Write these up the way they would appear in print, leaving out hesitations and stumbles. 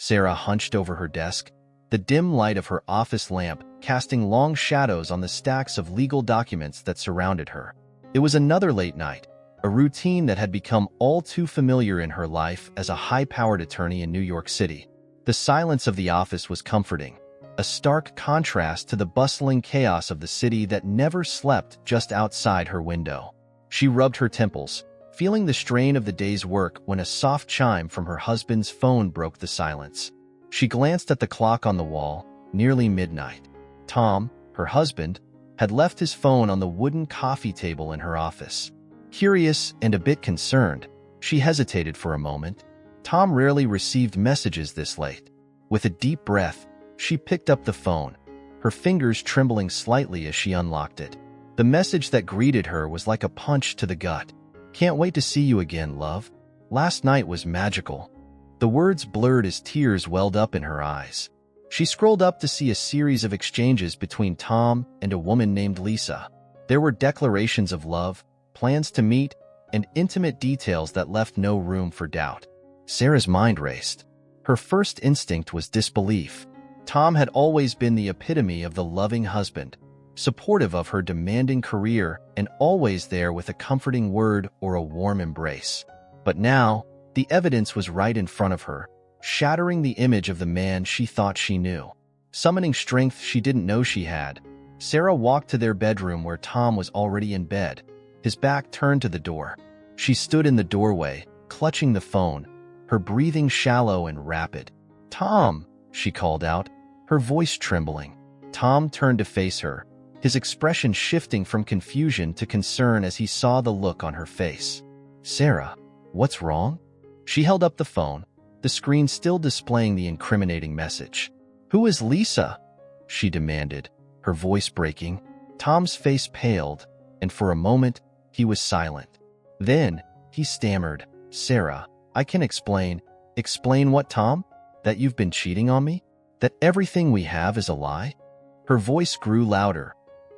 Sarah hunched over her desk, the dim light of her office lamp casting long shadows on the stacks of legal documents that surrounded her. It was another late night, a routine that had become all too familiar in her life as a high-powered attorney in New York City. The silence of the office was comforting, a stark contrast to the bustling chaos of the city that never slept just outside her window. She rubbed her temples, feeling the strain of the day's work when a soft chime from her husband's phone broke the silence. She glanced at the clock on the wall, nearly midnight. Tom, her husband, had left his phone on the wooden coffee table in her office. Curious and a bit concerned, she hesitated for a moment. Tom rarely received messages this late. With a deep breath, she picked up the phone, her fingers trembling slightly as she unlocked it. The message that greeted her was like a punch to the gut. "Can't wait to see you again, love. Last night was magical." The words blurred as tears welled up in her eyes. She scrolled up to see a series of exchanges between Tom and a woman named Lisa. There were declarations of love, plans to meet, and intimate details that left no room for doubt. Sarah's mind raced. Her first instinct was disbelief. Tom had always been the epitome of the loving husband, supportive of her demanding career and always there with a comforting word or a warm embrace. But now, the evidence was right in front of her, shattering the image of the man she thought she knew. Summoning strength she didn't know she had, Sarah walked to their bedroom where Tom was already in bed, his back turned to the door. She stood in the doorway, clutching the phone, her breathing shallow and rapid. "Tom," she called out, her voice trembling. Tom turned to face her, his expression shifting from confusion to concern as he saw the look on her face. "Sarah, what's wrong?" She held up the phone, the screen still displaying the incriminating message. "Who is Lisa?" she demanded, her voice breaking. Tom's face paled, and for a moment, he was silent. Then, he stammered, "Sarah, I can explain." "Explain what, Tom? That you've been cheating on me? That everything we have is a lie?" Her voice grew louder,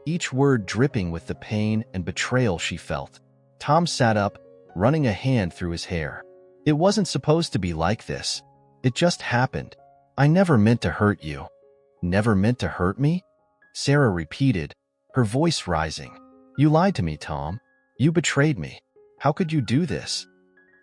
each word dripping with the pain and betrayal she felt. Tom sat up, running a hand through his hair. "It wasn't supposed to be like this. It just happened. I never meant to hurt you." "Never meant to hurt me?" Sarah repeated, her voice rising. "You lied to me, Tom. You betrayed me. How could you do this?"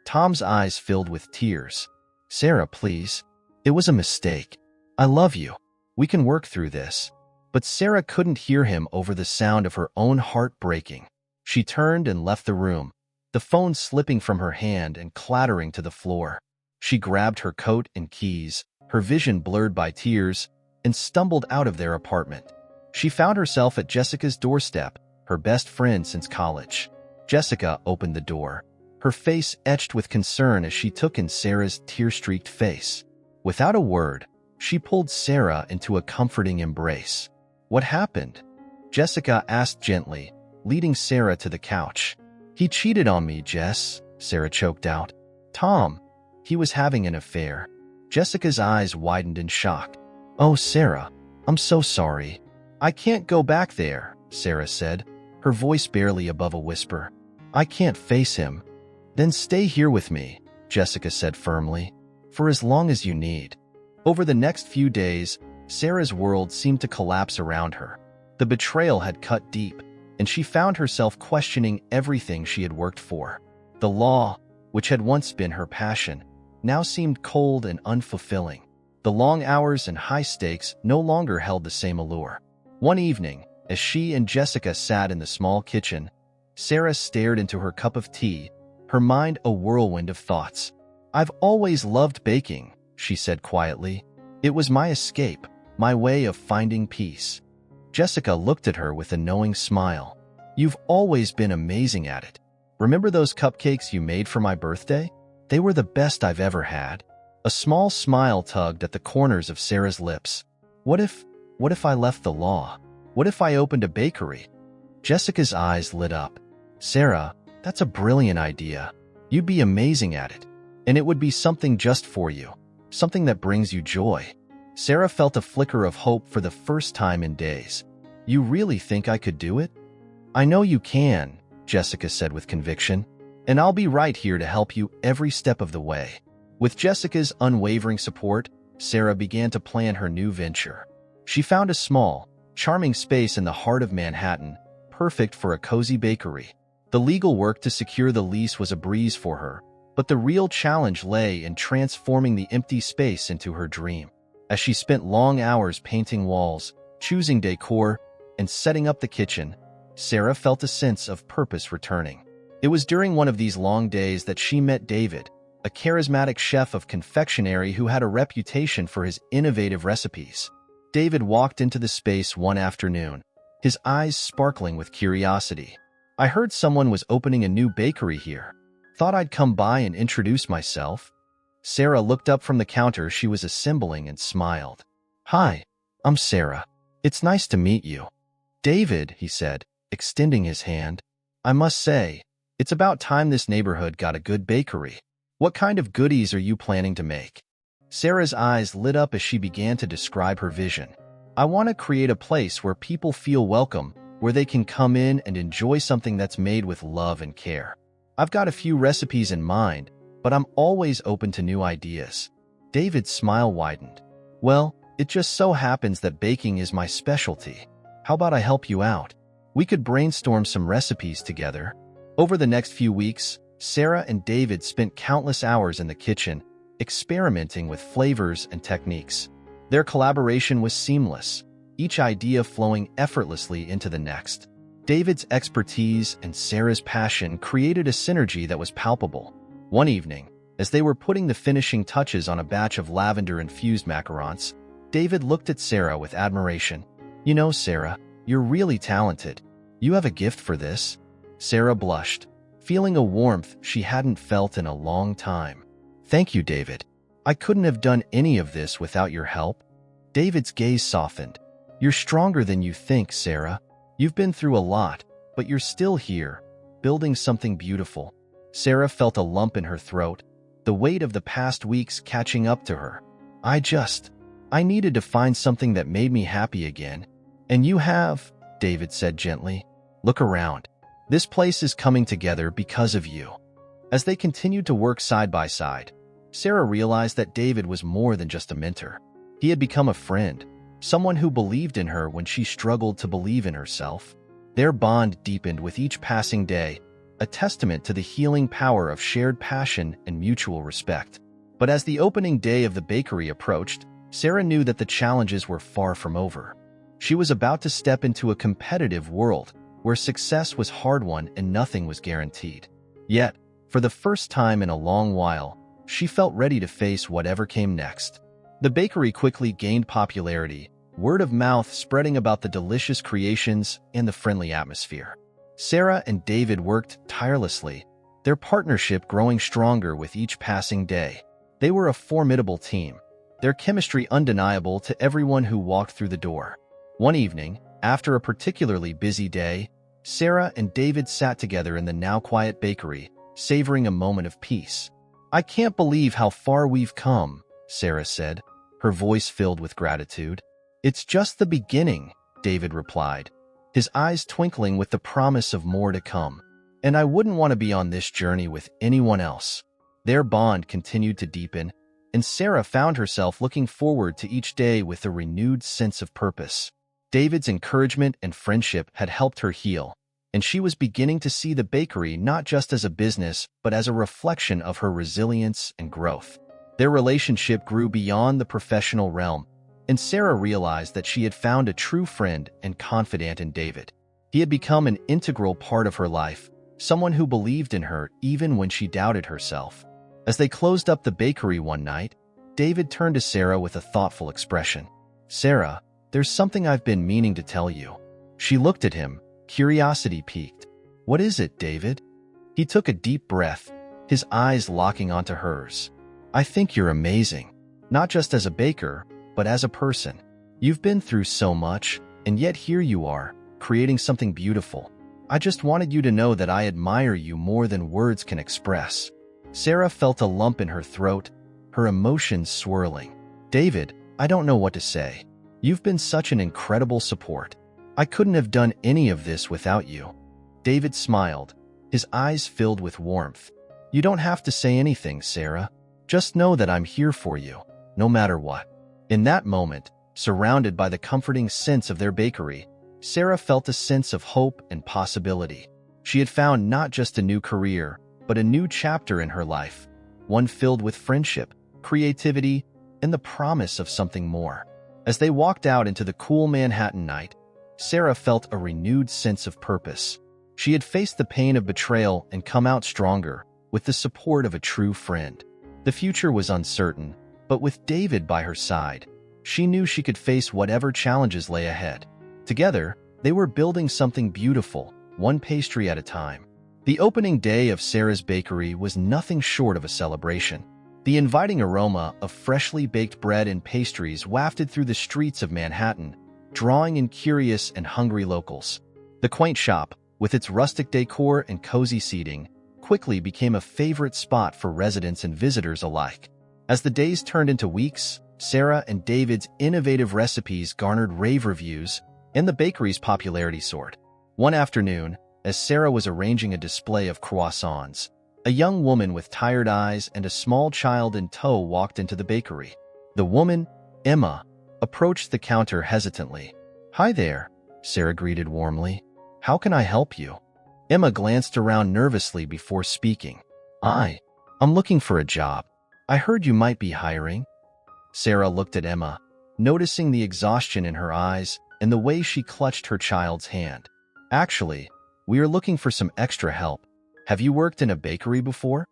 Tom's eyes filled with tears. "Sarah, please. It was a mistake. I love you. We can work through this." But Sarah couldn't hear him over the sound of her own heart breaking. She turned and left the room, the phone slipping from her hand and clattering to the floor. She grabbed her coat and keys, her vision blurred by tears, and stumbled out of their apartment. She found herself at Jessica's doorstep, her best friend since college. Jessica opened the door, her face etched with concern as she took in Sarah's tear-streaked face. Without a word, she pulled Sarah into a comforting embrace. "What happened?" Jessica asked gently, leading Sarah to the couch. "He cheated on me, Jess," Sarah choked out. "Tom, he was having an affair." Jessica's eyes widened in shock. "Oh, Sarah, I'm so sorry." "I can't go back there," Sarah said, her voice barely above a whisper. "I can't face him." "Then stay here with me," Jessica said firmly, "for as long as you need." Over the next few days, Sarah's world seemed to collapse around her. The betrayal had cut deep, and she found herself questioning everything she had worked for. The law, which had once been her passion, now seemed cold and unfulfilling. The long hours and high stakes no longer held the same allure. One evening, as she and Jessica sat in the small kitchen, Sarah stared into her cup of tea, her mind a whirlwind of thoughts. "I've always loved baking," she said quietly. "It was my escape, my way of finding peace." Jessica looked at her with a knowing smile. "You've always been amazing at it. Remember those cupcakes you made for my birthday? They were the best I've ever had." A small smile tugged at the corners of Sarah's lips. What if I left the law? What if I opened a bakery?" Jessica's eyes lit up. "Sarah, that's a brilliant idea. You'd be amazing at it. And it would be something just for you. Something that brings you joy." Sarah felt a flicker of hope for the first time in days. "You really think I could do it?" "I know you can," Jessica said with conviction. "And I'll be right here to help you every step of the way." With Jessica's unwavering support, Sarah began to plan her new venture. She found a small, charming space in the heart of Manhattan, perfect for a cozy bakery. The legal work to secure the lease was a breeze for her, but the real challenge lay in transforming the empty space into her dream. As she spent long hours painting walls, choosing decor, and setting up the kitchen, Sarah felt a sense of purpose returning. It was during one of these long days that she met David, a charismatic chef of confectionery who had a reputation for his innovative recipes. David walked into the space one afternoon, his eyes sparkling with curiosity. "I heard someone was opening a new bakery here. Thought I'd come by and introduce myself." Sarah looked up from the counter she was assembling and smiled. "Hi, I'm Sarah. It's nice to meet you." "David," he said, extending his hand. "I must say, it's about time this neighborhood got a good bakery. What kind of goodies are you planning to make?" Sarah's eyes lit up as she began to describe her vision. "I want to create a place where people feel welcome, where they can come in and enjoy something that's made with love and care. I've got a few recipes in mind, but I'm always open to new ideas." David's smile widened. "Well, it just so happens that baking is my specialty. How about I help you out? We could brainstorm some recipes together." Over the next few weeks, Sarah and David spent countless hours in the kitchen, experimenting with flavors and techniques. Their collaboration was seamless, each idea flowing effortlessly into the next. David's expertise and Sarah's passion created a synergy that was palpable. One evening, as they were putting the finishing touches on a batch of lavender-infused macarons, David looked at Sarah with admiration. "You know, Sarah, you're really talented. You have a gift for this." Sarah blushed, feeling a warmth she hadn't felt in a long time. "Thank you, David. I couldn't have done any of this without your help." David's gaze softened. "You're stronger than you think, Sarah. You've been through a lot, but you're still here, building something beautiful." Sarah felt a lump in her throat, the weight of the past weeks catching up to her. I needed to find something that made me happy again." "And you have," David said gently. "Look around. This place is coming together because of you." As they continued to work side by side, Sarah realized that David was more than just a mentor. He had become a friend, someone who believed in her when she struggled to believe in herself. Their bond deepened with each passing day, a testament to the healing power of shared passion and mutual respect. But as the opening day of the bakery approached, Sarah knew that the challenges were far from over. She was about to step into a competitive world where success was hard-won and nothing was guaranteed. Yet, for the first time in a long while, she felt ready to face whatever came next. The bakery quickly gained popularity, word of mouth spreading about the delicious creations and the friendly atmosphere. Sarah and David worked tirelessly, their partnership growing stronger with each passing day. They were a formidable team, their chemistry undeniable to everyone who walked through the door. One evening, after a particularly busy day, Sarah and David sat together in the now quiet bakery, savoring a moment of peace. "I can't believe how far we've come," Sarah said, her voice filled with gratitude. "It's just the beginning," David replied, his eyes twinkling with the promise of more to come. "And I wouldn't want to be on this journey with anyone else." Their bond continued to deepen, and Sarah found herself looking forward to each day with a renewed sense of purpose. David's encouragement and friendship had helped her heal, and she was beginning to see the bakery not just as a business, but as a reflection of her resilience and growth. Their relationship grew beyond the professional realm, and Sarah realized that she had found a true friend and confidant in David. He had become an integral part of her life, someone who believed in her even when she doubted herself. As they closed up the bakery one night, David turned to Sarah with a thoughtful expression. "Sarah, there's something I've been meaning to tell you." She looked at him, curiosity piqued. "What is it, David?" He took a deep breath, his eyes locking onto hers. "I think you're amazing, not just as a baker, but as a person. You've been through so much, and yet here you are, creating something beautiful. I just wanted you to know that I admire you more than words can express." Sarah felt a lump in her throat, her emotions swirling. "David, I don't know what to say. You've been such an incredible support. I couldn't have done any of this without you." David smiled, his eyes filled with warmth. "You don't have to say anything, Sarah. Just know that I'm here for you." no matter what. In that moment, surrounded by the comforting scents of their bakery, Sarah felt a sense of hope and possibility. She had found not just a new career, but a new chapter in her life, one filled with friendship, creativity, and the promise of something more. As they walked out into the cool Manhattan night, Sarah felt a renewed sense of purpose. She had faced the pain of betrayal and come out stronger, with the support of a true friend. The future was uncertain, but with David by her side, she knew she could face whatever challenges lay ahead. Together, they were building something beautiful, one pastry at a time. The opening day of Sarah's bakery was nothing short of a celebration. The inviting aroma of freshly baked bread and pastries wafted through the streets of Manhattan, drawing in curious and hungry locals. The quaint shop, with its rustic decor and cozy seating, quickly became a favorite spot for residents and visitors alike. As the days turned into weeks, Sarah and David's innovative recipes garnered rave reviews, and the bakery's popularity soared. One afternoon, as Sarah was arranging a display of croissants, a young woman with tired eyes and a small child in tow walked into the bakery. The woman, Emma, approached the counter hesitantly. "Hi there," Sarah greeted warmly. "How can I help you?" Emma glanced around nervously before speaking. I'm looking for a job. I heard you might be hiring." Sarah looked at Emma, noticing the exhaustion in her eyes and the way she clutched her child's hand. "Actually, we are looking for some extra help. Have you worked in a bakery before?"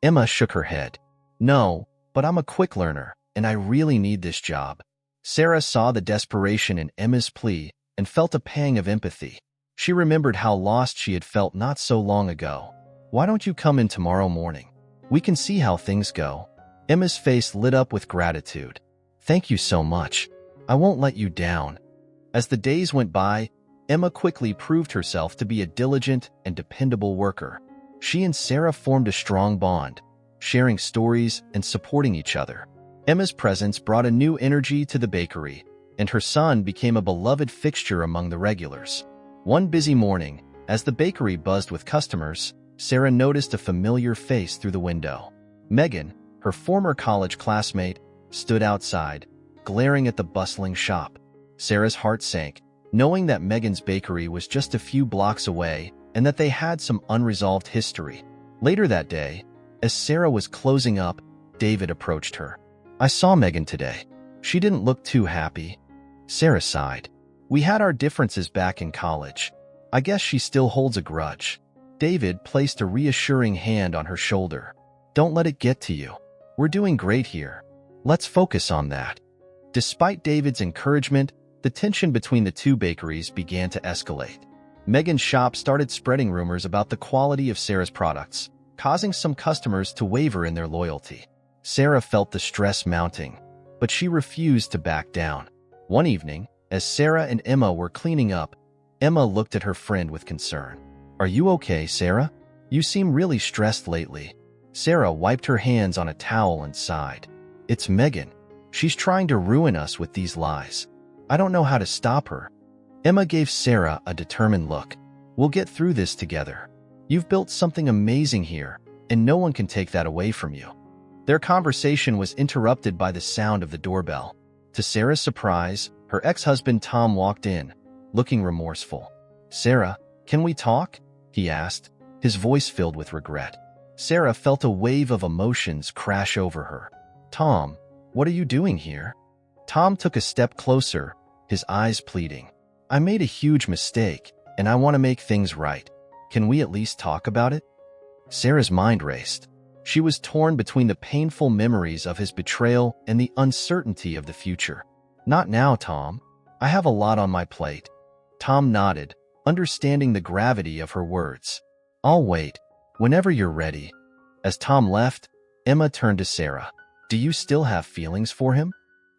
Emma shook her head. "No, but I'm a quick learner, and I really need this job." Sarah saw the desperation in Emma's plea and felt a pang of empathy. She remembered how lost she had felt not so long ago. "Why don't you come in tomorrow morning? We can see how things go." Emma's face lit up with gratitude. "Thank you so much. I won't let you down." As the days went by, Emma quickly proved herself to be a diligent and dependable worker. She and Sarah formed a strong bond, sharing stories and supporting each other. Emma's presence brought a new energy to the bakery, and her son became a beloved fixture among the regulars. One busy morning, as the bakery buzzed with customers, Sarah noticed a familiar face through the window. Megan, her former college classmate, stood outside, glaring at the bustling shop. Sarah's heart sank, knowing that Megan's bakery was just a few blocks away and that they had some unresolved history. Later that day, as Sarah was closing up, David approached her. "I saw Megan today. She didn't look too happy." Sarah sighed. "We had our differences back in college. I guess she still holds a grudge." David placed a reassuring hand on her shoulder. "Don't let it get to you. We're doing great here. Let's focus on that." Despite David's encouragement, the tension between the two bakeries began to escalate. Megan's shop started spreading rumors about the quality of Sarah's products, causing some customers to waver in their loyalty. Sarah felt the stress mounting, but she refused to back down. One evening, as Sarah and Emma were cleaning up, Emma looked at her friend with concern. "Are you okay, Sarah? You seem really stressed lately." Sarah wiped her hands on a towel and sighed. "It's Megan. She's trying to ruin us with these lies. I don't know how to stop her." Emma gave Sarah a determined look. "We'll get through this together. You've built something amazing here, and no one can take that away from you." Their conversation was interrupted by the sound of the doorbell. To Sarah's surprise, her ex-husband Tom walked in, looking remorseful. "Sarah, can we talk?" he asked, his voice filled with regret. Sarah felt a wave of emotions crash over her. "Tom, what are you doing here?" Tom took a step closer, his eyes pleading. "I made a huge mistake, and I want to make things right. Can we at least talk about it?" Sarah's mind raced. She was torn between the painful memories of his betrayal and the uncertainty of the future. "Not now, Tom. I have a lot on my plate." Tom nodded, understanding the gravity of her words. "I'll wait, whenever you're ready." As Tom left, Emma turned to Sarah. "Do you still have feelings for him?"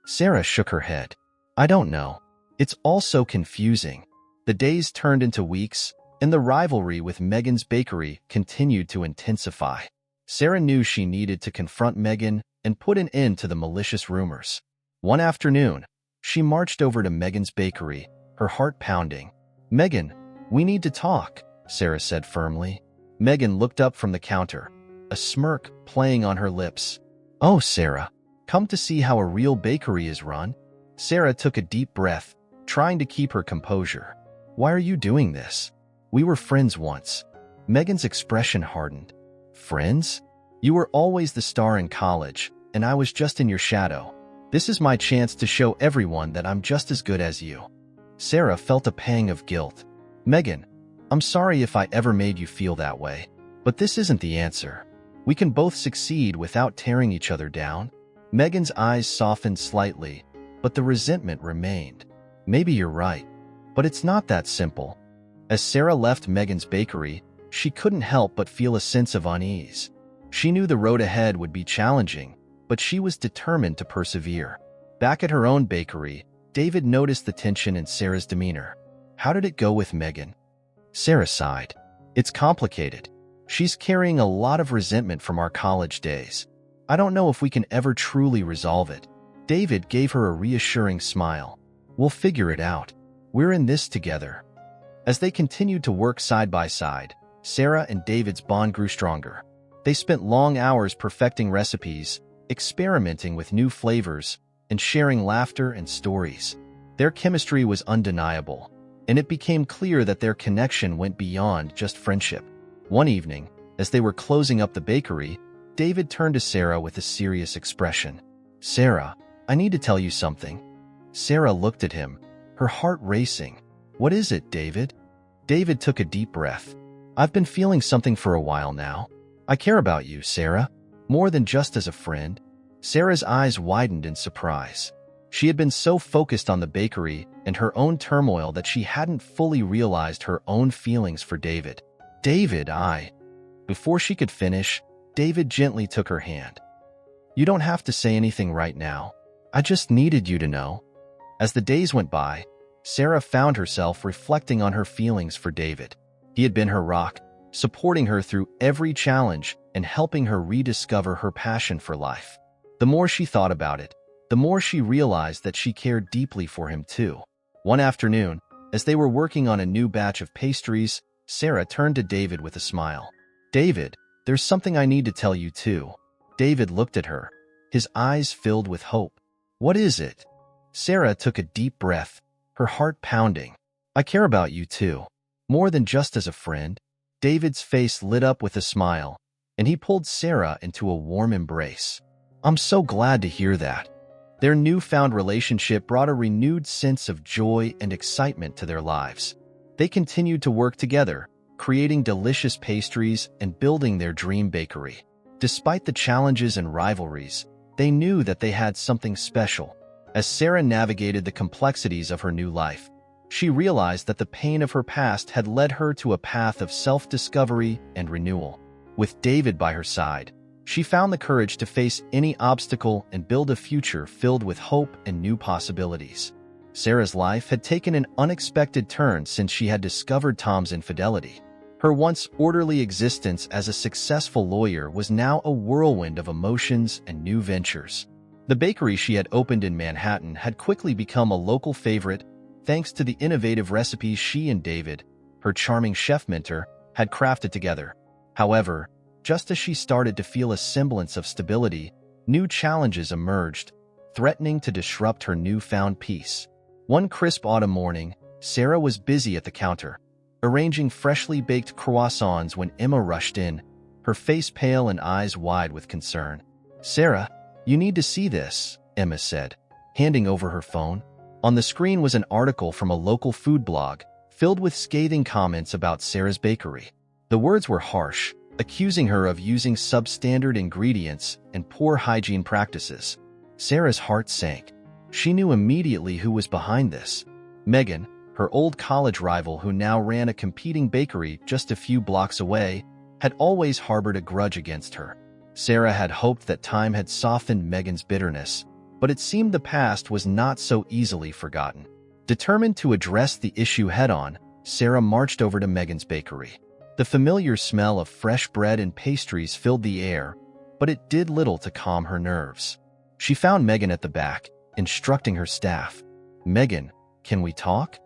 Sarah shook her head. "I don't know. It's all so confusing." The days turned into weeks, and the rivalry with Megan's bakery continued to intensify. Sarah knew she needed to confront Megan and put an end to the malicious rumors. One afternoon, she marched over to Megan's bakery, her heart pounding. "Megan, we need to talk," Sarah said firmly. Megan looked up from the counter, a smirk playing on her lips. "Oh, Sarah, Come to see how a real bakery is run? Sarah took a deep breath, trying to keep her composure. Why are you doing this? We were friends once. Megan's expression hardened. Friends? You were always the star in college, and I was just in your shadow. This is my chance to show everyone that I'm just as good as you. Sarah felt a pang of guilt. Megan, I'm sorry if I ever made you feel that way, but this isn't the answer. We can both succeed without tearing each other down. Megan's eyes softened slightly, but the resentment remained. Maybe you're right, but it's not that simple. As Sarah left Megan's bakery, she couldn't help but feel a sense of unease. She knew the road ahead would be challenging, but she was determined to persevere. Back at her own bakery, David noticed the tension in Sarah's demeanor. How did it go with Megan? Sarah sighed. It's complicated. She's carrying a lot of resentment from our college days. I don't know if we can ever truly resolve it. David gave her a reassuring smile. We'll figure it out. We're in this together. As they continued to work side by side, Sarah and David's bond grew stronger. They spent long hours perfecting recipes, experimenting with new flavors, and sharing laughter and stories. Their chemistry was undeniable, and it became clear that their connection went beyond just friendship. One evening, as they were closing up the bakery, David turned to Sarah with a serious expression. Sarah, I need to tell you something. Sarah looked at him, her heart racing. What is it, David? David took a deep breath. I've been feeling something for a while now. I care about you, Sarah, more than just as a friend. Sarah's eyes widened in surprise. She had been so focused on the bakery and her own turmoil that she hadn't fully realized her own feelings for David. Before she could finish, David gently took her hand. You don't have to say anything right now. I just needed you to know. As the days went by, Sarah found herself reflecting on her feelings for David. He had been her rock, supporting her through every challenge and helping her rediscover her passion for life. The more she thought about it, the more she realized that she cared deeply for him too. One afternoon, as they were working on a new batch of pastries, Sarah turned to David with a smile. David, there's something I need to tell you too. David looked at her, his eyes filled with hope. What is it? Sarah took a deep breath, her heart pounding. I care about you too, more than just as a friend. David's face lit up with a smile, and he pulled Sarah into a warm embrace. I'm so glad to hear that. Their newfound relationship brought a renewed sense of joy and excitement to their lives. They continued to work together, creating delicious pastries and building their dream bakery. Despite the challenges and rivalries, they knew that they had something special. As Sarah navigated the complexities of her new life, she realized that the pain of her past had led her to a path of self-discovery and renewal. With David by her side, she found the courage to face any obstacle and build a future filled with hope and new possibilities. Sarah's life had taken an unexpected turn since she had discovered Tom's infidelity. Her once orderly existence as a successful lawyer was now a whirlwind of emotions and new ventures. The bakery she had opened in Manhattan had quickly become a local favorite thanks to the innovative recipes she and David, her charming chef mentor, had crafted together. However, just as she started to feel a semblance of stability, new challenges emerged, threatening to disrupt her newfound peace. One crisp autumn morning, Sarah was busy at the counter, arranging freshly baked croissants when Emma rushed in, her face pale and eyes wide with concern. Sarah, you need to see this, Emma said, handing over her phone. On the screen was an article from a local food blog, filled with scathing comments about Sarah's bakery. The words were harsh, accusing her of using substandard ingredients and poor hygiene practices. Sarah's heart sank. She knew immediately who was behind this. Megan, her old college rival who now ran a competing bakery just a few blocks away, had always harbored a grudge against her. Sarah had hoped that time had softened Megan's bitterness, but it seemed the past was not so easily forgotten. Determined to address the issue head-on, Sarah marched over to Megan's bakery. The familiar smell of fresh bread and pastries filled the air, but it did little to calm her nerves. She found Megan at the back, instructing her staff. Megan, can we talk?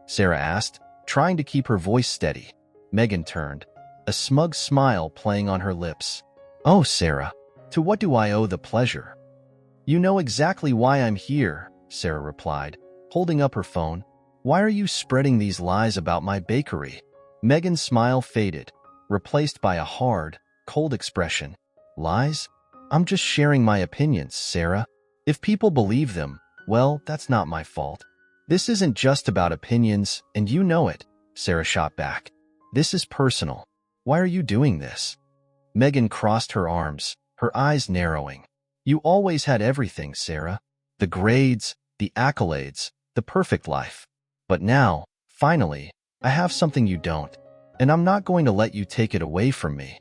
Sarah asked, trying to keep her voice steady. Megan turned, a smug smile playing on her lips. Oh, Sarah, to what do I owe the pleasure? You know exactly why I'm here, Sarah replied, holding up her phone. Why are you spreading these lies about my bakery? Megan's smile faded, replaced by a hard, cold expression. Lies? I'm just sharing my opinions, Sarah. If people believe them, well, that's not my fault. This isn't just about opinions, and you know it, Sarah shot back. This is personal. Why are you doing this? Megan crossed her arms, her eyes narrowing. You always had everything, Sarah. The grades, the accolades, the perfect life. But now, finally, I have something you don't, and I'm not going to let you take it away from me.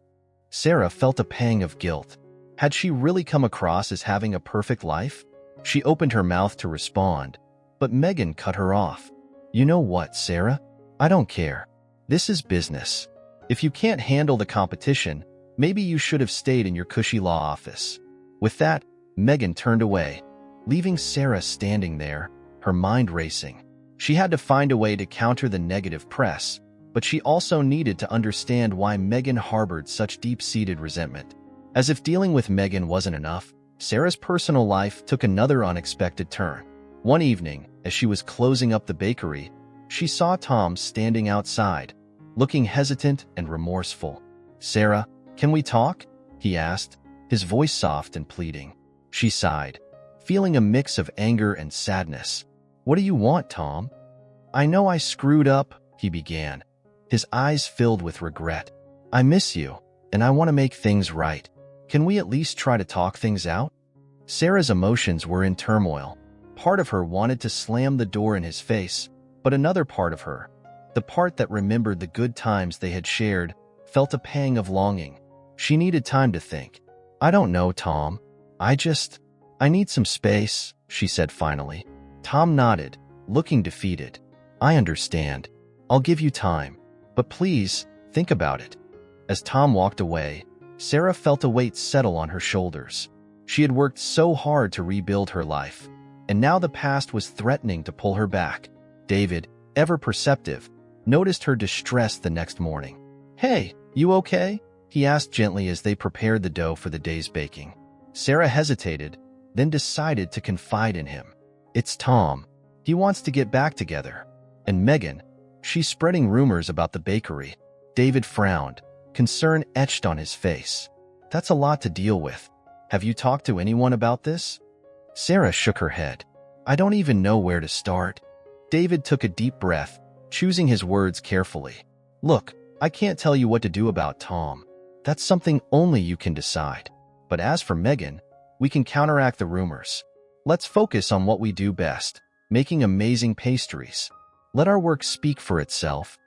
Sarah felt a pang of guilt. Had she really come across as having a perfect life? She opened her mouth to respond, but Megan cut her off. You know what, Sarah? I don't care. This is business. If you can't handle the competition, maybe you should have stayed in your cushy law office. With that, Megan turned away, leaving Sarah standing there, her mind racing. She had to find a way to counter the negative press, but she also needed to understand why Megan harbored such deep-seated resentment. As if dealing with Megan wasn't enough, Sarah's personal life took another unexpected turn. One evening, as she was closing up the bakery, she saw Tom standing outside, looking hesitant and remorseful. Sarah, can we talk? He asked, his voice soft and pleading. She sighed, feeling a mix of anger and sadness. What do you want, Tom? I know I screwed up, he began, his eyes filled with regret. I miss you, and I want to make things right. Can we at least try to talk things out? Sarah's emotions were in turmoil. Part of her wanted to slam the door in his face, but another part of her, the part that remembered the good times they had shared, felt a pang of longing. She needed time to think. I don't know, Tom. I need some space, she said finally. Tom nodded, looking defeated. I understand. I'll give you time. But please, think about it. As Tom walked away, Sarah felt a weight settle on her shoulders. She had worked so hard to rebuild her life, and now the past was threatening to pull her back. David, ever perceptive, noticed her distress the next morning. Hey, you okay? He asked gently as they prepared the dough for the day's baking. Sarah hesitated, then decided to confide in him. It's Tom. He wants to get back together. And Megan, she's spreading rumors about the bakery. David frowned, concern etched on his face. That's a lot to deal with. Have you talked to anyone about this? Sarah shook her head. I don't even know where to start. David took a deep breath, choosing his words carefully. Look, I can't tell you what to do about Tom. That's something only you can decide. But as for Megan, we can counteract the rumors. Let's focus on what we do best, making amazing pastries. Let our work speak for itself.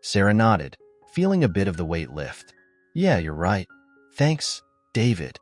Sarah nodded, feeling a bit of the weight lift. Yeah, you're right. Thanks, David.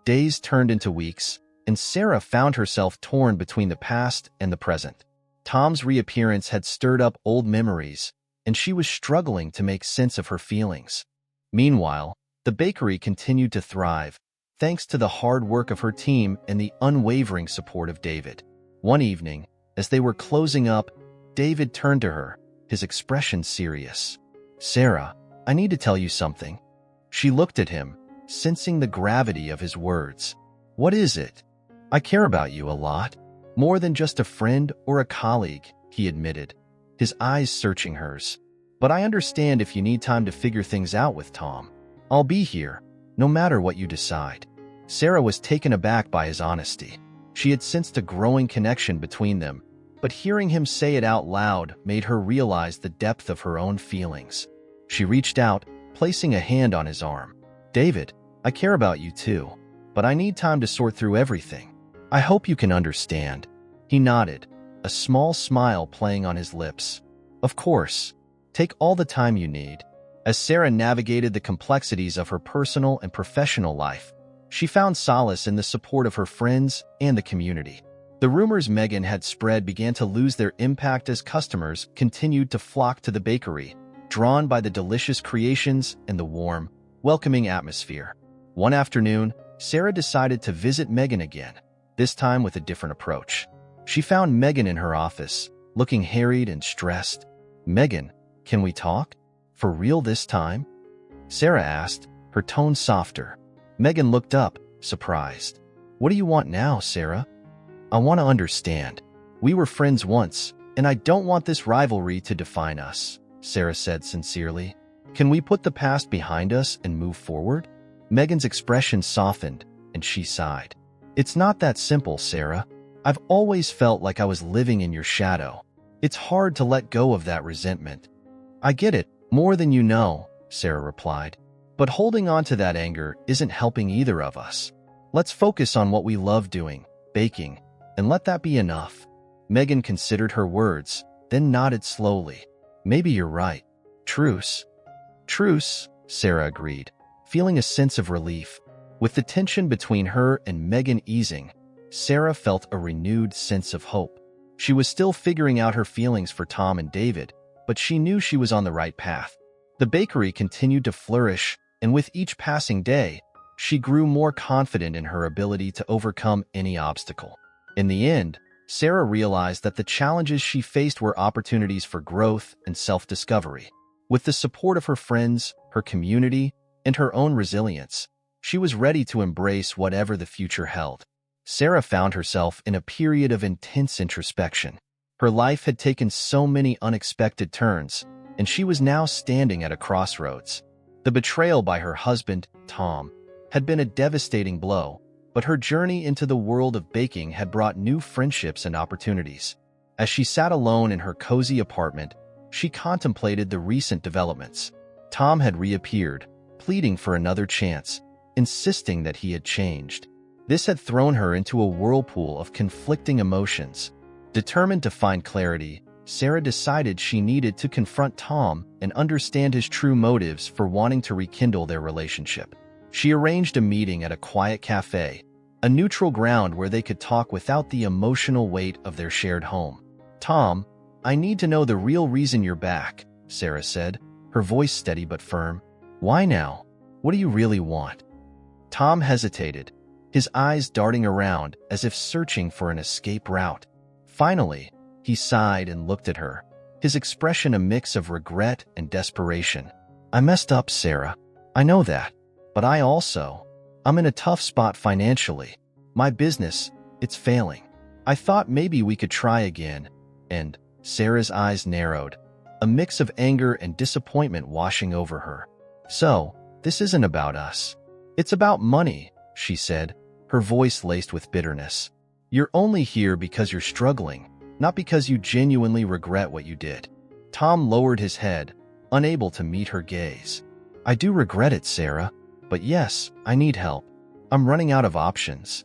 Days turned into weeks, and Sarah found herself torn between the past and the present. Tom's reappearance had stirred up old memories, and she was struggling to make sense of her feelings. Meanwhile, the bakery continued to thrive, thanks to the hard work of her team and the unwavering support of David. One evening, as they were closing up, David turned to her, his expression serious. Sarah, I need to tell you something. She looked at him, sensing the gravity of his words. What is it? I care about you a lot. More than just a friend or a colleague, he admitted, his eyes searching hers. But I understand if you need time to figure things out with Tom. I'll be here, no matter what you decide. Sarah was taken aback by his honesty. She had sensed a growing connection between them, but hearing him say it out loud made her realize the depth of her own feelings. She reached out, placing a hand on his arm. David, I care about you too, but I need time to sort through everything. I hope you can understand. He nodded, a small smile playing on his lips. Of course. Take all the time you need. As Sarah navigated the complexities of her personal and professional life, she found solace in the support of her friends and the community. The rumors Megan had spread began to lose their impact as customers continued to flock to the bakery, drawn by the delicious creations and the warm, welcoming atmosphere. One afternoon, Sarah decided to visit Megan again, this time with a different approach. She found Megan in her office, looking harried and stressed. Megan, can we talk? For real this time? Sarah asked, her tone softer. Megan looked up, surprised. What do you want now, Sarah? I want to understand. We were friends once, and I don't want this rivalry to define us, Sarah said sincerely. Can we put the past behind us and move forward? Megan's expression softened, and she sighed. It's not that simple, Sarah. I've always felt like I was living in your shadow. It's hard to let go of that resentment. I get it, more than you know, Sarah replied. But holding on to that anger isn't helping either of us. Let's focus on what we love doing, baking, and let that be enough. Megan considered her words, then nodded slowly. Maybe you're right. Truce. Truce, Sarah agreed, feeling a sense of relief. With the tension between her and Megan easing, Sarah felt a renewed sense of hope. She was still figuring out her feelings for Tom and David, but she knew she was on the right path. The bakery continued to flourish, and with each passing day, she grew more confident in her ability to overcome any obstacle. In the end, Sarah realized that the challenges she faced were opportunities for growth and self-discovery. With the support of her friends, her community, and her own resilience, she was ready to embrace whatever the future held. Sarah found herself in a period of intense introspection. Her life had taken so many unexpected turns, and she was now standing at a crossroads. The betrayal by her husband, Tom, had been a devastating blow, but her journey into the world of baking had brought new friendships and opportunities. As she sat alone in her cozy apartment, she contemplated the recent developments. Tom had reappeared, pleading for another chance, insisting that he had changed. This had thrown her into a whirlpool of conflicting emotions. Determined to find clarity, Sarah decided she needed to confront Tom and understand his true motives for wanting to rekindle their relationship. She arranged a meeting at a quiet cafe, a neutral ground where they could talk without the emotional weight of their shared home. Tom, I need to know the real reason you're back, Sarah said, her voice steady but firm. Why now? What do you really want? Tom hesitated, his eyes darting around as if searching for an escape route. Finally, he sighed and looked at her, his expression a mix of regret and desperation. I messed up, Sarah. I know that. But I'm in a tough spot financially. My business, it's failing. I thought maybe we could try again. And Sarah's eyes narrowed, a mix of anger and disappointment washing over her. So, this isn't about us. It's about money, she said, her voice laced with bitterness. You're only here because you're struggling, not because you genuinely regret what you did. Tom lowered his head, unable to meet her gaze. I do regret it, Sarah. But yes, I need help. I'm running out of options.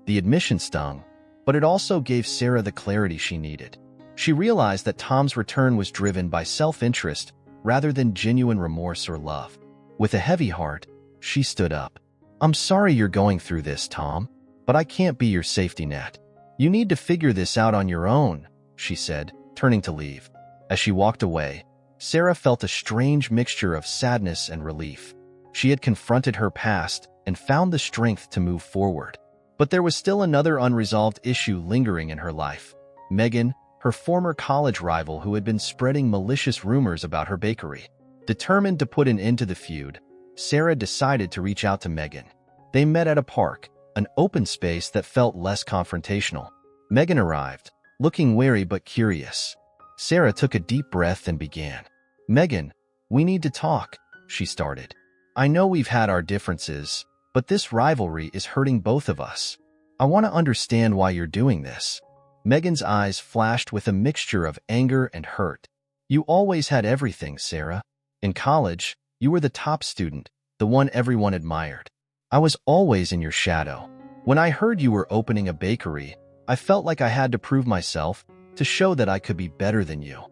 The admission stung, but it also gave Sarah the clarity she needed. She realized that Tom's return was driven by self-interest rather than genuine remorse or love. With a heavy heart, she stood up. I'm sorry you're going through this, Tom, but I can't be your safety net. You need to figure this out on your own, she said, turning to leave. As she walked away, Sarah felt a strange mixture of sadness and relief. She had confronted her past and found the strength to move forward. But there was still another unresolved issue lingering in her life. Megan, her former college rival who had been spreading malicious rumors about her bakery. Determined to put an end to the feud, Sarah decided to reach out to Megan. They met at a park, an open space that felt less confrontational. Megan arrived, looking wary but curious. Sarah took a deep breath and began. Megan, we need to talk, she started. I know we've had our differences, but this rivalry is hurting both of us. I want to understand why you're doing this. Megan's eyes flashed with a mixture of anger and hurt. You always had everything, Sarah. In college, you were the top student, the one everyone admired. I was always in your shadow. When I heard you were opening a bakery, I felt like I had to prove myself to show that I could be better than you.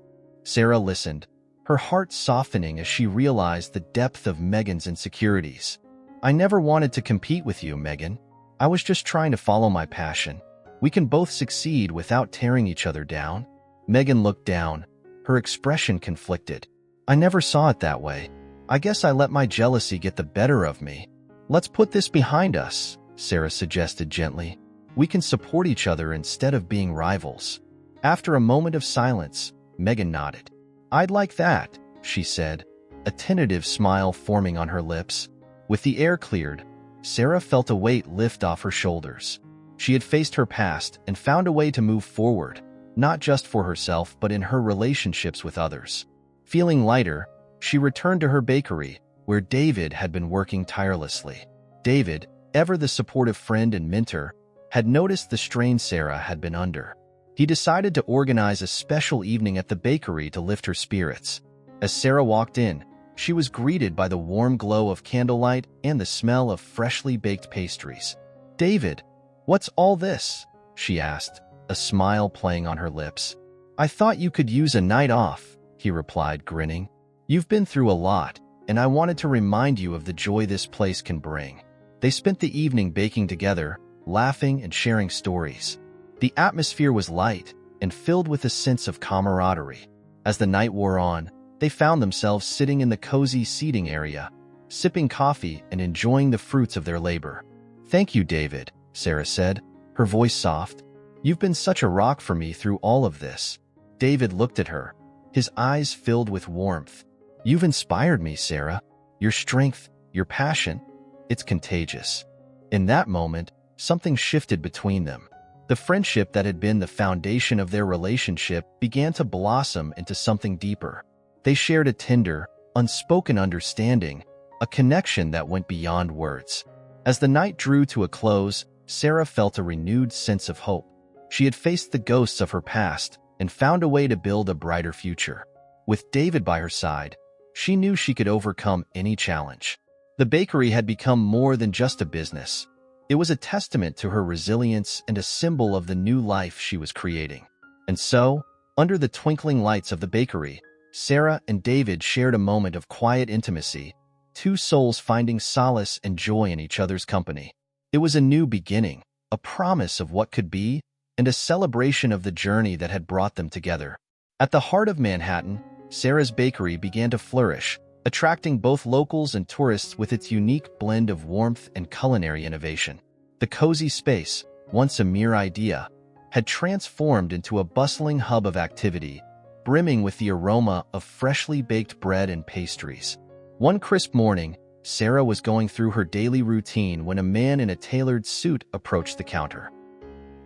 Sarah listened, her heart softening as she realized the depth of Megan's insecurities. I never wanted to compete with you, Megan. I was just trying to follow my passion. We can both succeed without tearing each other down. Megan looked down, her expression conflicted. I never saw it that way. I guess I let my jealousy get the better of me. Let's put this behind us, Sarah suggested gently. We can support each other instead of being rivals. After a moment of silence, Megan nodded. I'd like that, she said, a tentative smile forming on her lips. With the air cleared, Sarah felt a weight lift off her shoulders. She had faced her past and found a way to move forward, not just for herself but in her relationships with others. Feeling lighter, she returned to her bakery, where David had been working tirelessly. David, ever the supportive friend and mentor, had noticed the strain Sarah had been under. He decided to organize a special evening at the bakery to lift her spirits. As Sarah walked in, she was greeted by the warm glow of candlelight and the smell of freshly baked pastries. "David, what's all this?" she asked, a smile playing on her lips. "I thought you could use a night off," he replied, grinning. "You've been through a lot, and I wanted to remind you of the joy this place can bring." They spent the evening baking together, laughing and sharing stories. The atmosphere was light and filled with a sense of camaraderie. As the night wore on, they found themselves sitting in the cozy seating area, sipping coffee and enjoying the fruits of their labor. "Thank you, David," Sarah said, her voice soft. "You've been such a rock for me through all of this." David looked at her, his eyes filled with warmth. "You've inspired me, Sarah. Your strength, your passion, it's contagious." In that moment, something shifted between them. The friendship that had been the foundation of their relationship began to blossom into something deeper. They shared a tender, unspoken understanding, a connection that went beyond words. As the night drew to a close, Sarah felt a renewed sense of hope. She had faced the ghosts of her past and found a way to build a brighter future. With David by her side, she knew she could overcome any challenge. The bakery had become more than just a business. It was a testament to her resilience and a symbol of the new life she was creating. And so, under the twinkling lights of the bakery, Sarah and David shared a moment of quiet intimacy, two souls finding solace and joy in each other's company. It was a new beginning, a promise of what could be, and a celebration of the journey that had brought them together. At the heart of Manhattan, Sarah's bakery began to flourish, attracting both locals and tourists with its unique blend of warmth and culinary innovation. The cozy space, once a mere idea, had transformed into a bustling hub of activity, brimming with the aroma of freshly baked bread and pastries. One crisp morning, Sarah was going through her daily routine when a man in a tailored suit approached the counter.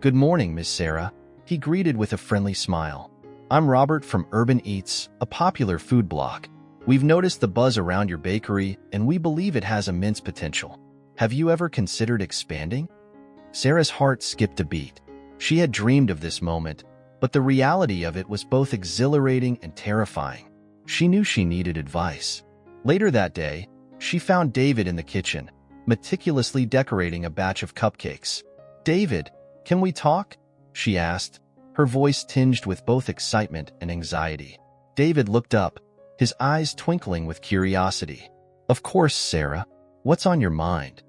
"Good morning, Miss Sarah," he greeted with a friendly smile. "I'm Robert from Urban Eats, a popular food blog. We've noticed the buzz around your bakery, and we believe it has immense potential. Have you ever considered expanding?" Sarah's heart skipped a beat. She had dreamed of this moment, but the reality of it was both exhilarating and terrifying. She knew she needed advice. Later that day, she found David in the kitchen, meticulously decorating a batch of cupcakes. "David, can we talk?" she asked, her voice tinged with both excitement and anxiety. David looked up, his eyes twinkling with curiosity. "Of course, Sarah. What's on your mind?"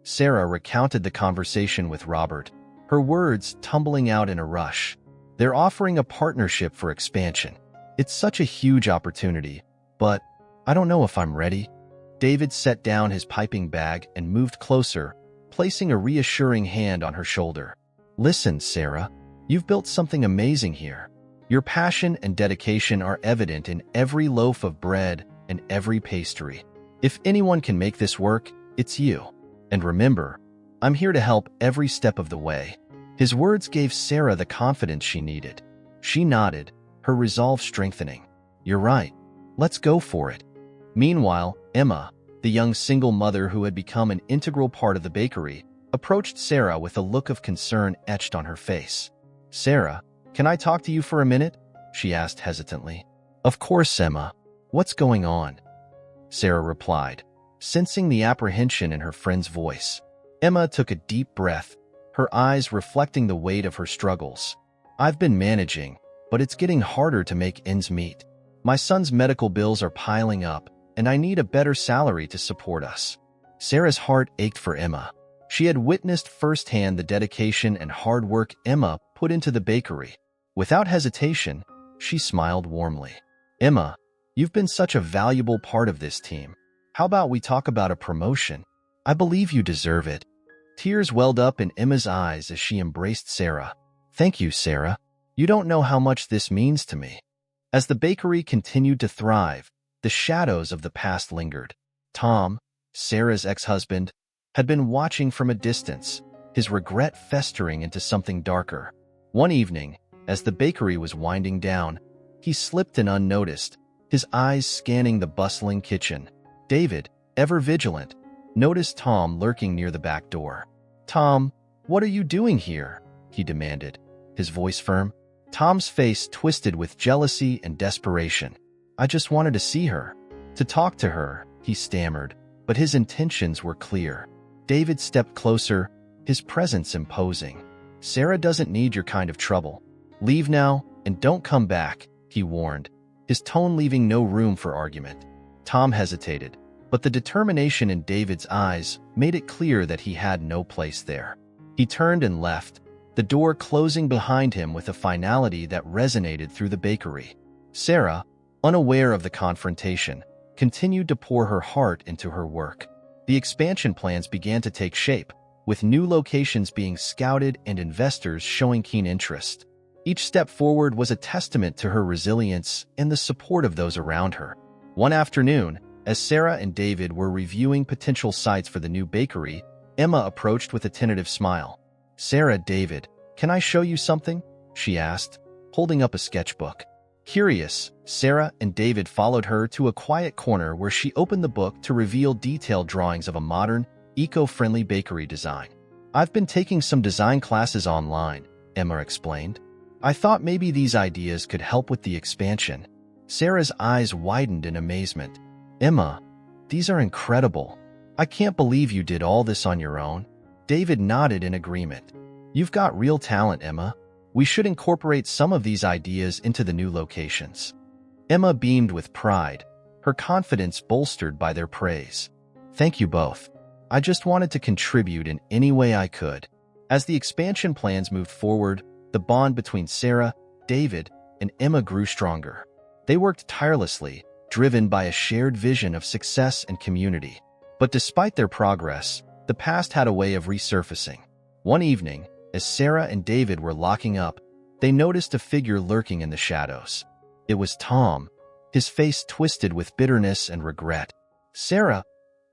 Sarah recounted the conversation with Robert, her words tumbling out in a rush. "They're offering a partnership for expansion. It's such a huge opportunity, but I don't know if I'm ready." David set down his piping bag and moved closer, placing a reassuring hand on her shoulder. "Listen, Sarah, you've built something amazing here. Your passion and dedication are evident in every loaf of bread and every pastry. If anyone can make this work, it's you. And remember, I'm here to help every step of the way." His words gave Sarah the confidence she needed. She nodded, her resolve strengthening. "You're right. Let's go for it." Meanwhile, Emma, the young single mother who had become an integral part of the bakery, approached Sarah with a look of concern etched on her face. "Sarah, can I talk to you for a minute?" she asked hesitantly. "Of course, Emma. What's going on?" Sarah replied, sensing the apprehension in her friend's voice. Emma took a deep breath, her eyes reflecting the weight of her struggles. "I've been managing, but it's getting harder to make ends meet. My son's medical bills are piling up, and I need a better salary to support us." Sarah's heart ached for Emma. She had witnessed firsthand the dedication and hard work Emma put into the bakery. Without hesitation, she smiled warmly. "Emma, you've been such a valuable part of this team. How about we talk about a promotion? I believe you deserve it." Tears welled up in Emma's eyes as she embraced Sarah. "Thank you, Sarah. You don't know how much this means to me." As the bakery continued to thrive, the shadows of the past lingered. Tom, Sarah's ex-husband, had been watching from a distance, his regret festering into something darker. One evening, as the bakery was winding down, he slipped in unnoticed, his eyes scanning the bustling kitchen. David, ever vigilant, noticed Tom lurking near the back door. "Tom, what are you doing here?" he demanded, his voice firm. Tom's face twisted with jealousy and desperation. "I just wanted to see her, to talk to her," he stammered, but his intentions were clear. David stepped closer, his presence imposing. "Sarah doesn't need your kind of trouble. Leave now and don't come back," he warned, his tone leaving no room for argument. Tom hesitated, but the determination in David's eyes made it clear that he had no place there. He turned and left, the door closing behind him with a finality that resonated through the bakery. Sarah, unaware of the confrontation, continued to pour her heart into her work. The expansion plans began to take shape, with new locations being scouted and investors showing keen interest. Each step forward was a testament to her resilience and the support of those around her. One afternoon, as Sarah and David were reviewing potential sites for the new bakery, Emma approached with a tentative smile. "Sarah, David, can I show you something?" she asked, holding up a sketchbook. Curious, Sarah and David followed her to a quiet corner where she opened the book to reveal detailed drawings of a modern, eco-friendly bakery design. "I've been taking some design classes online," Emma explained. "I thought maybe these ideas could help with the expansion." Sarah's eyes widened in amazement. "Emma, these are incredible. I can't believe you did all this on your own." David nodded in agreement. "You've got real talent, Emma. We should incorporate some of these ideas into the new locations." Emma beamed with pride, her confidence bolstered by their praise. "Thank you both. I just wanted to contribute in any way I could." As the expansion plans moved forward, the bond between Sarah, David, and Emma grew stronger. They worked tirelessly, driven by a shared vision of success and community. But despite their progress, the past had a way of resurfacing. One evening, as Sarah and David were locking up, they noticed a figure lurking in the shadows. It was Tom, his face twisted with bitterness and regret. "Sarah,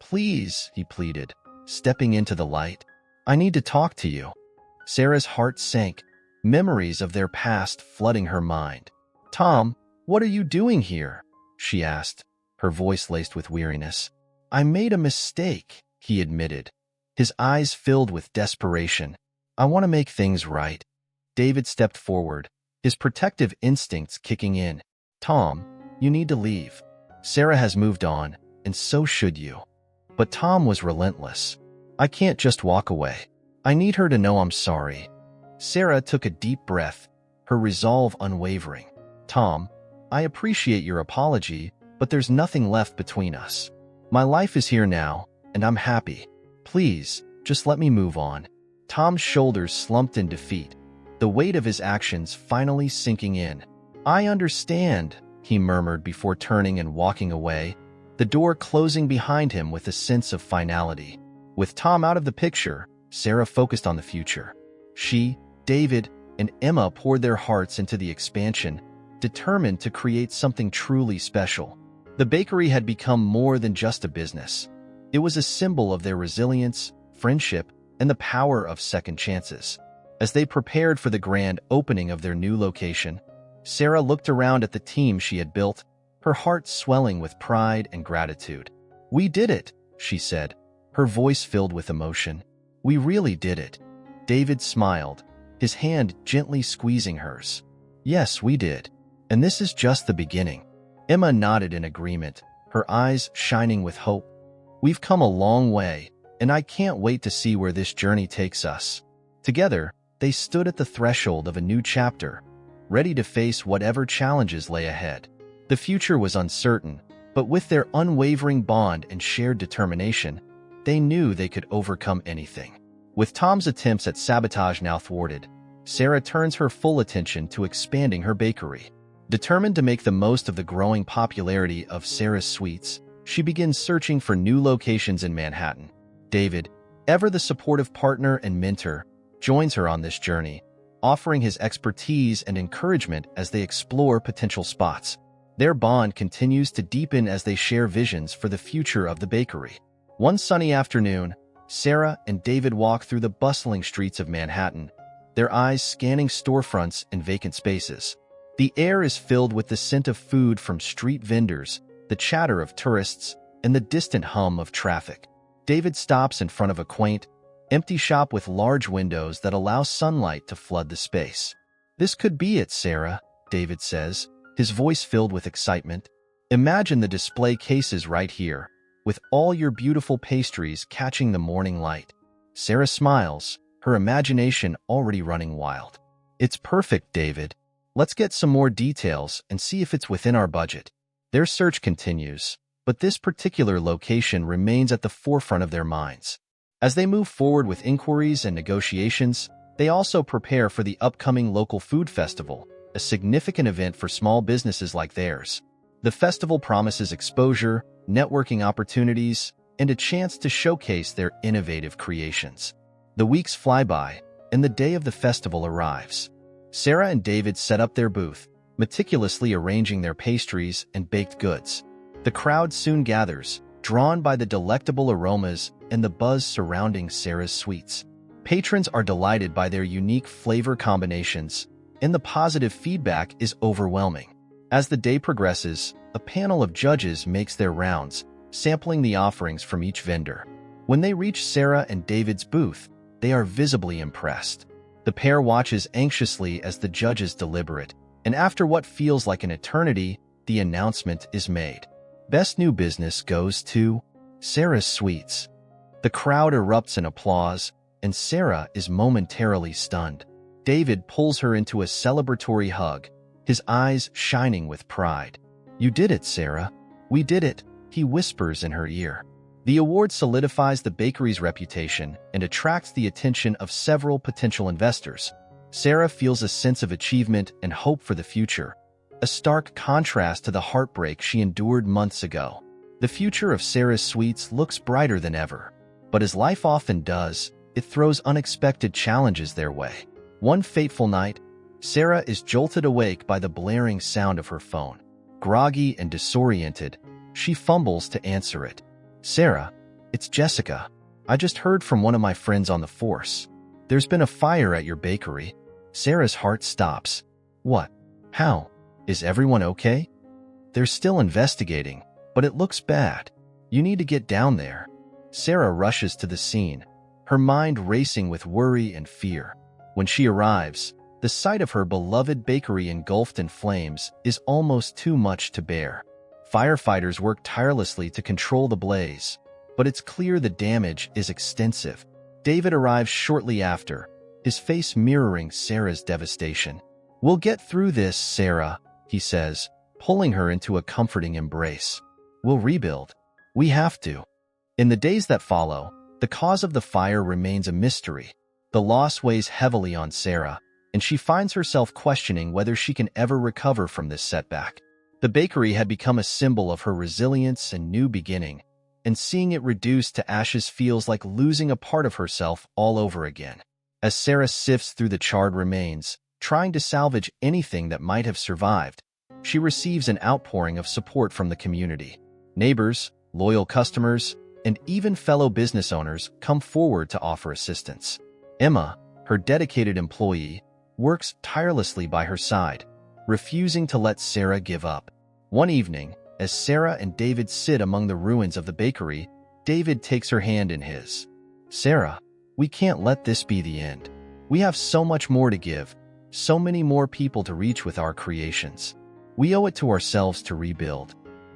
please," he pleaded, stepping into the light. "I need to talk to you." Sarah's heart sank, memories of their past flooding her mind. "Tom, what are you doing here?" she asked, her voice laced with weariness. "I made a mistake," he admitted, his eyes filled with desperation. "I want to make things right." David stepped forward, his protective instincts kicking in. "Tom, you need to leave. Sarah has moved on, and so should you." But Tom was relentless. "I can't just walk away. I need her to know I'm sorry." Sarah took a deep breath, her resolve unwavering. "Tom, I appreciate your apology, but there's nothing left between us. My life is here now, and I'm happy. Please, just let me move on." Tom's shoulders slumped in defeat, the weight of his actions finally sinking in. "I understand," he murmured before turning and walking away, the door closing behind him with a sense of finality. With Tom out of the picture, Sarah focused on the future. She, David, and Emma poured their hearts into the expansion, determined to create something truly special. The bakery had become more than just a business. It was a symbol of their resilience, friendship, and the power of second chances. As they prepared for the grand opening of their new location, Sarah looked around at the team she had built, her heart swelling with pride and gratitude. "We did it," she said, her voice filled with emotion. "We really did it." David smiled, his hand gently squeezing hers. "Yes, we did. And this is just the beginning." Emma nodded in agreement, her eyes shining with hope. "We've come a long way, and I can't wait to see where this journey takes us." Together, they stood at the threshold of a new chapter, ready to face whatever challenges lay ahead. The future was uncertain, but with their unwavering bond and shared determination, they knew they could overcome anything. With Tom's attempts at sabotage now thwarted, Sarah turns her full attention to expanding her bakery. Determined to make the most of the growing popularity of Sarah's Sweets, she begins searching for new locations in Manhattan. David, ever the supportive partner and mentor, joins her on this journey, offering his expertise and encouragement as they explore potential spots. Their bond continues to deepen as they share visions for the future of the bakery. One sunny afternoon, Sarah and David walk through the bustling streets of Manhattan, their eyes scanning storefronts and vacant spaces. The air is filled with the scent of food from street vendors, the chatter of tourists, and the distant hum of traffic. David stops in front of a quaint, empty shop with large windows that allow sunlight to flood the space. "This could be it, Sarah," David says, his voice filled with excitement. "Imagine the display cases right here, with all your beautiful pastries catching the morning light." Sarah smiles, her imagination already running wild. "It's perfect, David. Let's get some more details and see if it's within our budget." Their search continues, but this particular location remains at the forefront of their minds. As they move forward with inquiries and negotiations, they also prepare for the upcoming local food festival, a significant event for small businesses like theirs. The festival promises exposure, networking opportunities, and a chance to showcase their innovative creations. The weeks fly by, and the day of the festival arrives. Sarah and David set up their booth, meticulously arranging their pastries and baked goods. The crowd soon gathers, drawn by the delectable aromas and the buzz surrounding Sarah's sweets. Patrons are delighted by their unique flavor combinations, and the positive feedback is overwhelming. As the day progresses, a panel of judges makes their rounds, sampling the offerings from each vendor. When they reach Sarah and David's booth, they are visibly impressed. The pair watches anxiously as the judges deliberate, and after what feels like an eternity, the announcement is made. Best New Business goes to Sarah's Sweets. The crowd erupts in applause, and Sarah is momentarily stunned. David pulls her into a celebratory hug, his eyes shining with pride. "You did it, Sarah. We did it," he whispers in her ear. The award solidifies the bakery's reputation and attracts the attention of several potential investors. Sarah feels a sense of achievement and hope for the future, a stark contrast to the heartbreak she endured months ago. The future of Sarah's Sweets looks brighter than ever, but as life often does, it throws unexpected challenges their way. One fateful night, Sarah is jolted awake by the blaring sound of her phone. Groggy and disoriented, she fumbles to answer it. "Sarah, it's Jessica. I just heard from one of my friends on the force. There's been a fire at your bakery." Sarah's heart stops. "What? How? Is everyone okay?" "They're still investigating, but it looks bad. You need to get down there." Sarah rushes to the scene, her mind racing with worry and fear. When she arrives, the sight of her beloved bakery engulfed in flames is almost too much to bear. Firefighters work tirelessly to control the blaze, but it's clear the damage is extensive. David arrives shortly after, his face mirroring Sarah's devastation. "We'll get through this, Sarah," he says, pulling her into a comforting embrace. "We'll rebuild. We have to." In the days that follow, the cause of the fire remains a mystery. The loss weighs heavily on Sarah, and she finds herself questioning whether she can ever recover from this setback. The bakery had become a symbol of her resilience and new beginning, and seeing it reduced to ashes feels like losing a part of herself all over again. As Sarah sifts through the charred remains, trying to salvage anything that might have survived, she receives an outpouring of support from the community. Neighbors, loyal customers, and even fellow business owners come forward to offer assistance. Emma, her dedicated employee, works tirelessly by her side, refusing to let Sarah give up. One evening, as Sarah and David sit among the ruins of the bakery, David takes her hand in his. "Sarah, we can't let this be the end. We have so much more to give, so many more people to reach with our creations. We owe it to ourselves to rebuild."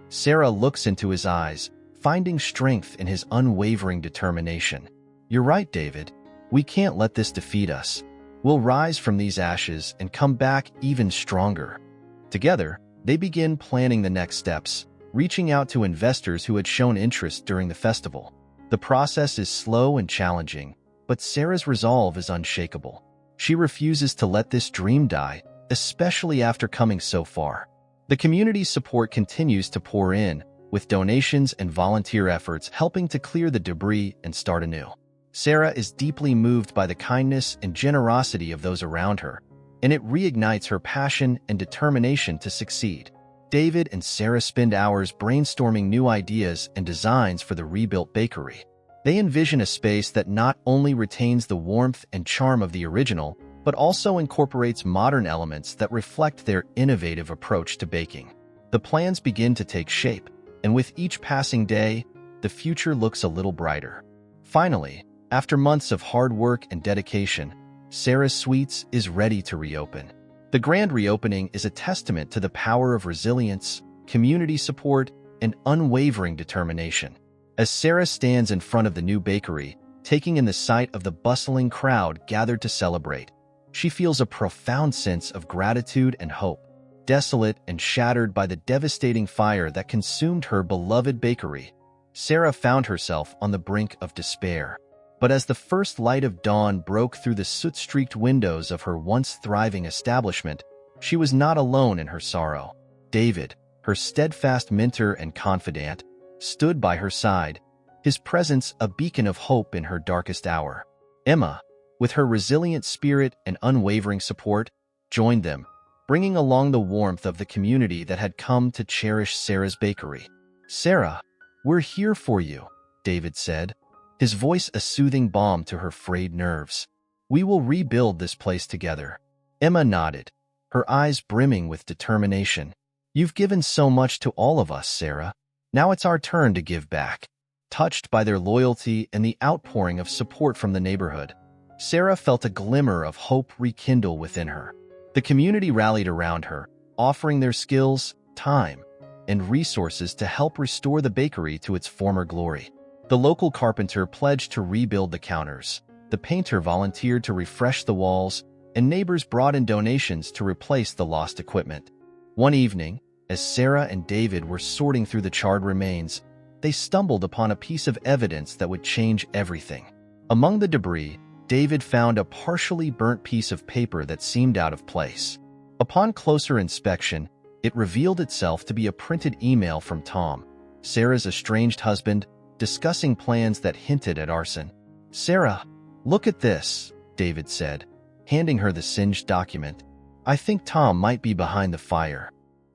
Sarah looks into his eyes, finding strength in his unwavering determination. "You're right, David. We can't let this defeat us. We'll rise from these ashes and come back even stronger." Together, they begin planning the next steps, reaching out to investors who had shown interest during the festival. The process is slow and challenging, but Sarah's resolve is unshakable. She refuses to let this dream die, especially after coming so far. The community's support continues to pour in, with donations and volunteer efforts helping to clear the debris and start anew. Sarah is deeply moved by the kindness and generosity of those around her, and it reignites her passion and determination to succeed. David and Sarah spend hours brainstorming new ideas and designs for the rebuilt bakery. They envision a space that not only retains the warmth and charm of the original, but also incorporates modern elements that reflect their innovative approach to baking. The plans begin to take shape, and with each passing day, the future looks a little brighter. Finally, after months of hard work and dedication, Sarah's Sweets is ready to reopen. The grand reopening is a testament to the power of resilience, community support, and unwavering determination. As Sarah stands in front of the new bakery, taking in the sight of the bustling crowd gathered to celebrate, she feels a profound sense of gratitude and hope. Desolate and shattered by the devastating fire that consumed her beloved bakery, Sarah found herself on the brink of despair. But as the first light of dawn broke through the soot-streaked windows of her once thriving establishment, she was not alone in her sorrow. David, her steadfast mentor and confidant, stood by her side, his presence a beacon of hope in her darkest hour. Emma, with her resilient spirit and unwavering support, joined them, bringing along the warmth of the community that had come to cherish Sarah's bakery. "Sarah, we're here for you," David said, his voice a soothing balm to her frayed nerves. "We will rebuild this place together." Emma nodded, her eyes brimming with determination. "You've given so much to all of us, Sarah. Now it's our turn to give back." Touched by their loyalty and the outpouring of support from the neighborhood, Sarah felt a glimmer of hope rekindle within her. The community rallied around her, offering their skills, time, and resources to help restore the bakery to its former glory. The local carpenter pledged to rebuild the counters, the painter volunteered to refresh the walls, and neighbors brought in donations to replace the lost equipment. One evening, as Sarah and David were sorting through the charred remains, they stumbled upon a piece of evidence that would change everything. Among the debris, David found a partially burnt piece of paper that seemed out of place. Upon closer inspection, it revealed itself to be a printed email from Tom, Sarah's estranged husband, discussing plans that hinted at arson. "Sarah, look at this," David said, handing her the singed document. "I think Tom might be behind the fire."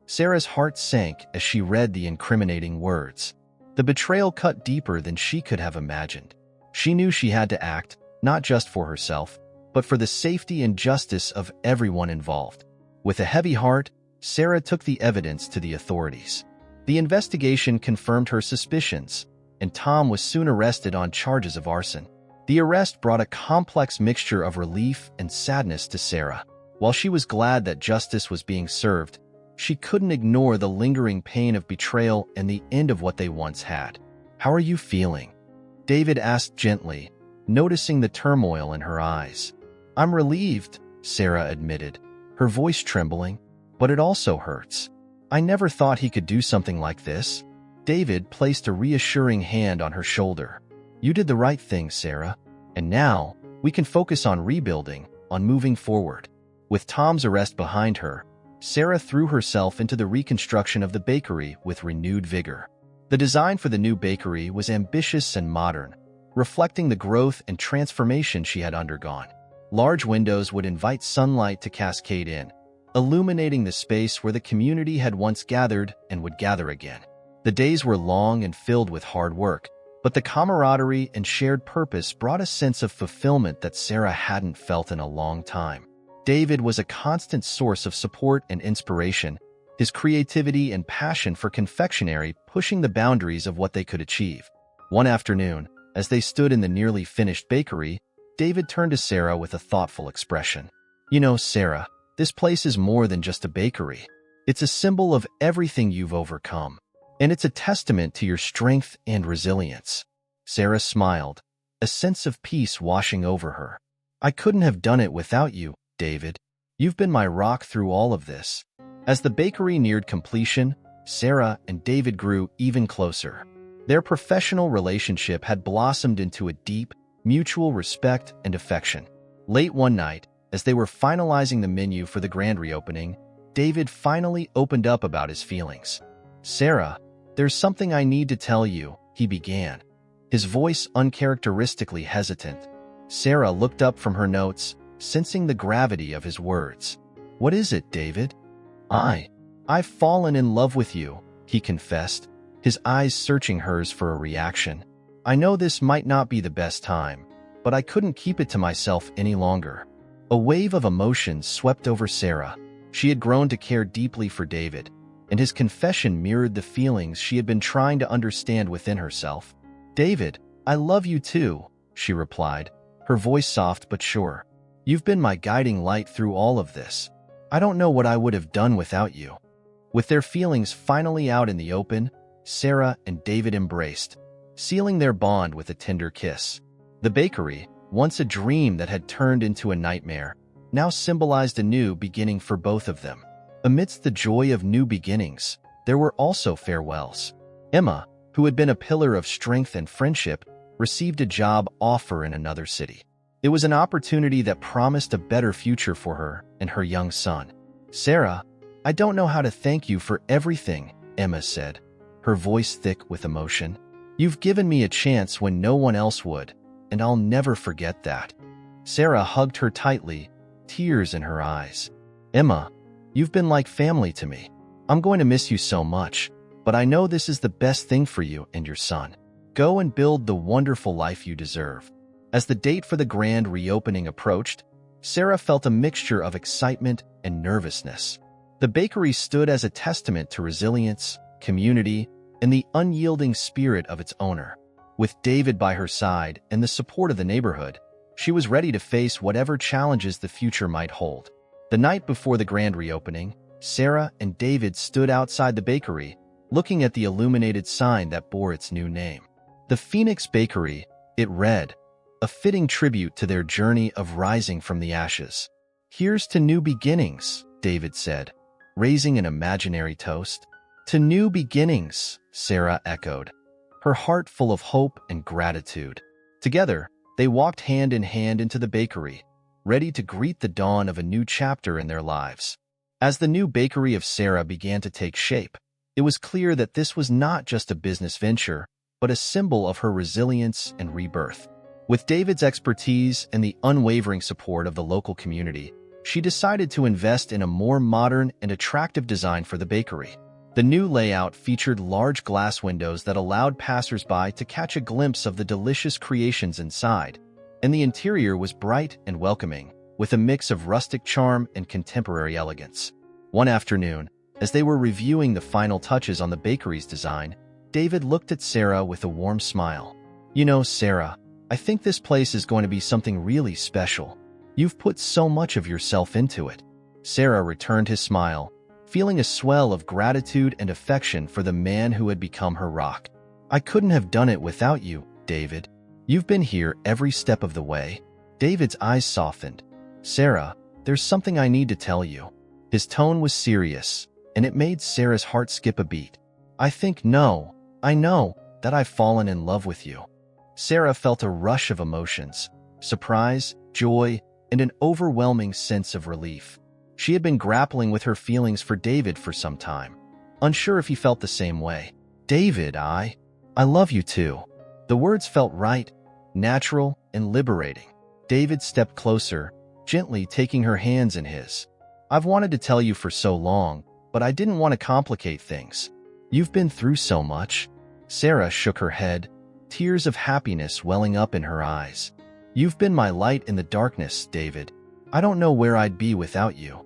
Sarah's heart sank as she read the incriminating words. The betrayal cut deeper than she could have imagined. She knew she had to act, not just for herself, but for the safety and justice of everyone involved. With a heavy heart, Sarah took the evidence to the authorities. The investigation confirmed her suspicions, and Tom was soon arrested on charges of arson. The arrest brought a complex mixture of relief and sadness to Sarah. While she was glad that justice was being served, she couldn't ignore the lingering pain of betrayal and the end of what they once had. "How are you feeling?" David asked gently, noticing the turmoil in her eyes. "I'm relieved," Sarah admitted, her voice trembling, "but it also hurts. I never thought he could do something like this." David placed a reassuring hand on her shoulder. "You did the right thing, Sarah, and now we can focus on rebuilding, on moving forward." With Tom's arrest behind her, Sarah threw herself into the reconstruction of the bakery with renewed vigor. The design for the new bakery was ambitious and modern, reflecting the growth and transformation she had undergone. Large windows would invite sunlight to cascade in, illuminating the space where the community had once gathered and would gather again. The days were long and filled with hard work, but the camaraderie and shared purpose brought a sense of fulfillment that Sarah hadn't felt in a long time. David was a constant source of support and inspiration, his creativity and passion for confectionery pushing the boundaries of what they could achieve. One afternoon, as they stood in the nearly finished bakery, David turned to Sarah with a thoughtful expression. "You know, Sarah, this place is more than just a bakery. It's a symbol of everything you've overcome, and it's a testament to your strength and resilience." Sarah smiled, a sense of peace washing over her. "I couldn't have done it without you, David. You've been my rock through all of this." As the bakery neared completion, Sarah and David grew even closer. Their professional relationship had blossomed into a deep, mutual respect and affection. Late one night, as they were finalizing the menu for the grand reopening, David finally opened up about his feelings. "Sarah, there's something I need to tell you," he began, his voice uncharacteristically hesitant. Sarah looked up from her notes, sensing the gravity of his words. "What is it, David?" I've fallen in love with you," he confessed, his eyes searching hers for a reaction. I know this might not be the best time, but I couldn't keep it to myself any longer." A wave of emotions swept over Sarah. She had grown to care deeply for David, and his confession mirrored the feelings she had been trying to understand within herself. "David, I love you too," she replied, her voice soft but sure. "You've been my guiding light through all of this. I don't know what I would have done without you." With their feelings finally out in the open, Sarah and David embraced, sealing their bond with a tender kiss. The bakery, once a dream that had turned into a nightmare, now symbolized a new beginning for both of them. Amidst the joy of new beginnings, there were also farewells. Emma, who had been a pillar of strength and friendship, received a job offer in another city. It was an opportunity that promised a better future for her and her young son. "Sarah, I don't know how to thank you for everything," Emma said, her voice thick with emotion. "You've given me a chance when no one else would, and I'll never forget that." Sarah hugged her tightly, tears in her eyes. "Emma, you've been like family to me. I'm going to miss you so much, but I know this is the best thing for you and your son. Go and build the wonderful life you deserve." As the date for the grand reopening approached, Sarah felt a mixture of excitement and nervousness. The bakery stood as a testament to resilience, community, and the unyielding spirit of its owner. With David by her side and the support of the neighborhood, she was ready to face whatever challenges the future might hold. The night before the grand reopening, Sarah and David stood outside the bakery, looking at the illuminated sign that bore its new name. The Phoenix Bakery, it read, a fitting tribute to their journey of rising from the ashes. "Here's to new beginnings," David said, raising an imaginary toast. "To new beginnings," Sarah echoed, her heart full of hope and gratitude. Together, they walked hand in hand into the bakery, ready to greet the dawn of a new chapter in their lives. As the new bakery of Sarah began to take shape, it was clear that this was not just a business venture, but a symbol of her resilience and rebirth. With David's expertise and the unwavering support of the local community, she decided to invest in a more modern and attractive design for the bakery. The new layout featured large glass windows that allowed passers-by to catch a glimpse of the delicious creations inside, and the interior was bright and welcoming, with a mix of rustic charm and contemporary elegance. One afternoon, as they were reviewing the final touches on the bakery's design, David looked at Sarah with a warm smile. "You know, Sarah, I think this place is going to be something really special. You've put so much of yourself into it." Sarah returned his smile, feeling a swell of gratitude and affection for the man who had become her rock. "I couldn't have done it without you, David. You've been here every step of the way." David's eyes softened. "Sarah, there's something I need to tell you." His tone was serious, and it made Sarah's heart skip a beat. I know that I've fallen in love with you." Sarah felt a rush of emotions, surprise, joy, and an overwhelming sense of relief. She had been grappling with her feelings for David for some time, unsure if he felt the same way. "David, I love you too." The words felt right, natural, and liberating. David stepped closer, gently taking her hands in his. "I've wanted to tell you for so long, but I didn't want to complicate things. You've been through so much." Sarah shook her head, tears of happiness welling up in her eyes. "You've been my light in the darkness, David. I don't know where I'd be without you."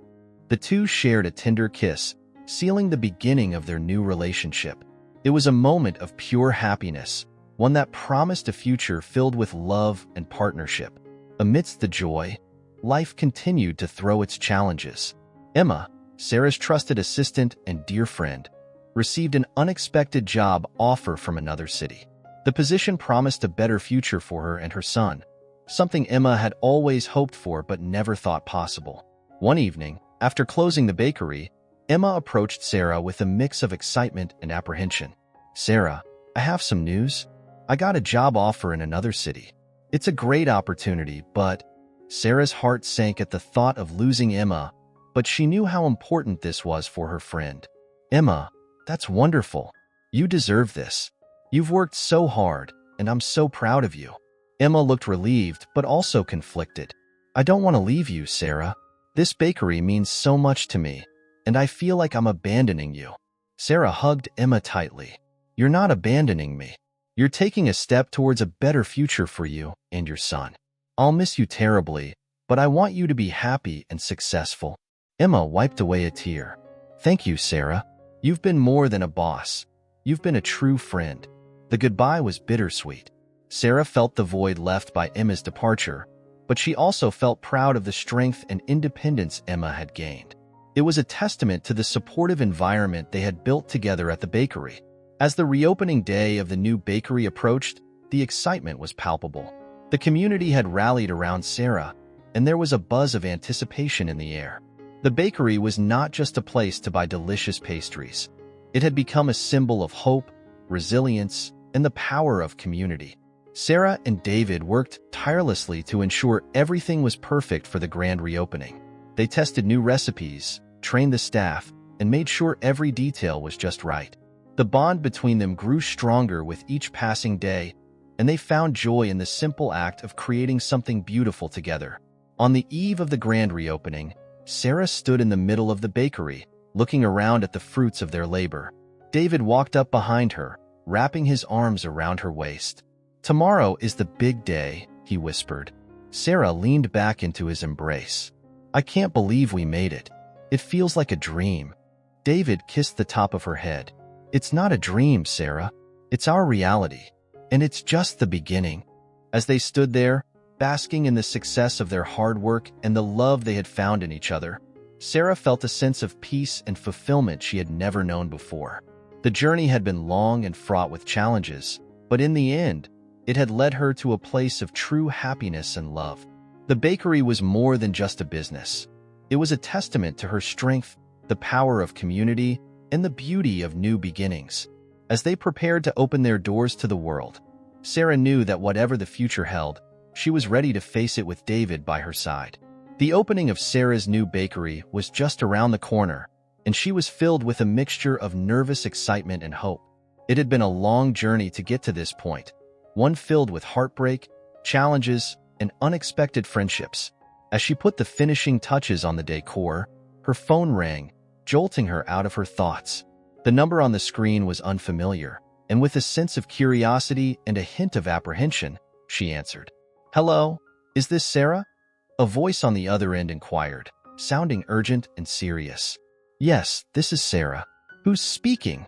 The two shared a tender kiss, sealing the beginning of their new relationship. It was a moment of pure happiness, one that promised a future filled with love and partnership. Amidst the joy, life continued to throw its challenges. Emma, Sarah's trusted assistant and dear friend, received an unexpected job offer from another city. The position promised a better future for her and her son, something Emma had always hoped for but never thought possible. One evening, after closing the bakery, Emma approached Sarah with a mix of excitement and apprehension. "Sarah, I have some news. I got a job offer in another city. It's a great opportunity, but..." Sarah's heart sank at the thought of losing Emma, but she knew how important this was for her friend. "Emma, that's wonderful. You deserve this. You've worked so hard, and I'm so proud of you." Emma looked relieved, but also conflicted. "I don't want to leave you, Sarah. This bakery means so much to me, and I feel like I'm abandoning you." Sarah hugged Emma tightly. "You're not abandoning me. You're taking a step towards a better future for you and your son. I'll miss you terribly, but I want you to be happy and successful." Emma wiped away a tear. "Thank you, Sarah. You've been more than a boss. You've been a true friend." The goodbye was bittersweet. Sarah felt the void left by Emma's departure, but she also felt proud of the strength and independence Emma had gained. It was a testament to the supportive environment they had built together at the bakery. As the reopening day of the new bakery approached, the excitement was palpable. The community had rallied around Sarah, and there was a buzz of anticipation in the air. The bakery was not just a place to buy delicious pastries. It had become a symbol of hope, resilience, and the power of community. Sarah and David worked tirelessly to ensure everything was perfect for the grand reopening. They tested new recipes, trained the staff, and made sure every detail was just right. The bond between them grew stronger with each passing day, and they found joy in the simple act of creating something beautiful together. On the eve of the grand reopening, Sarah stood in the middle of the bakery, looking around at the fruits of their labor. David walked up behind her, wrapping his arms around her waist. "Tomorrow is the big day," he whispered. Sarah leaned back into his embrace. "I can't believe we made it. It feels like a dream." David kissed the top of her head. "It's not a dream, Sarah. It's our reality. And it's just the beginning." As they stood there, basking in the success of their hard work and the love they had found in each other, Sarah felt a sense of peace and fulfillment she had never known before. The journey had been long and fraught with challenges, but in the end, it had led her to a place of true happiness and love. The bakery was more than just a business. It was a testament to her strength, the power of community, and the beauty of new beginnings. As they prepared to open their doors to the world, Sarah knew that whatever the future held, she was ready to face it with David by her side. The opening of Sarah's new bakery was just around the corner, and she was filled with a mixture of nervous excitement and hope. It had been a long journey to get to this point, one filled with heartbreak, challenges, and unexpected friendships. As she put the finishing touches on the decor, her phone rang, jolting her out of her thoughts. The number on the screen was unfamiliar, and with a sense of curiosity and a hint of apprehension, she answered. "Hello, is this Sarah?" A voice on the other end inquired, sounding urgent and serious. "Yes, this is Sarah." "Who's speaking?"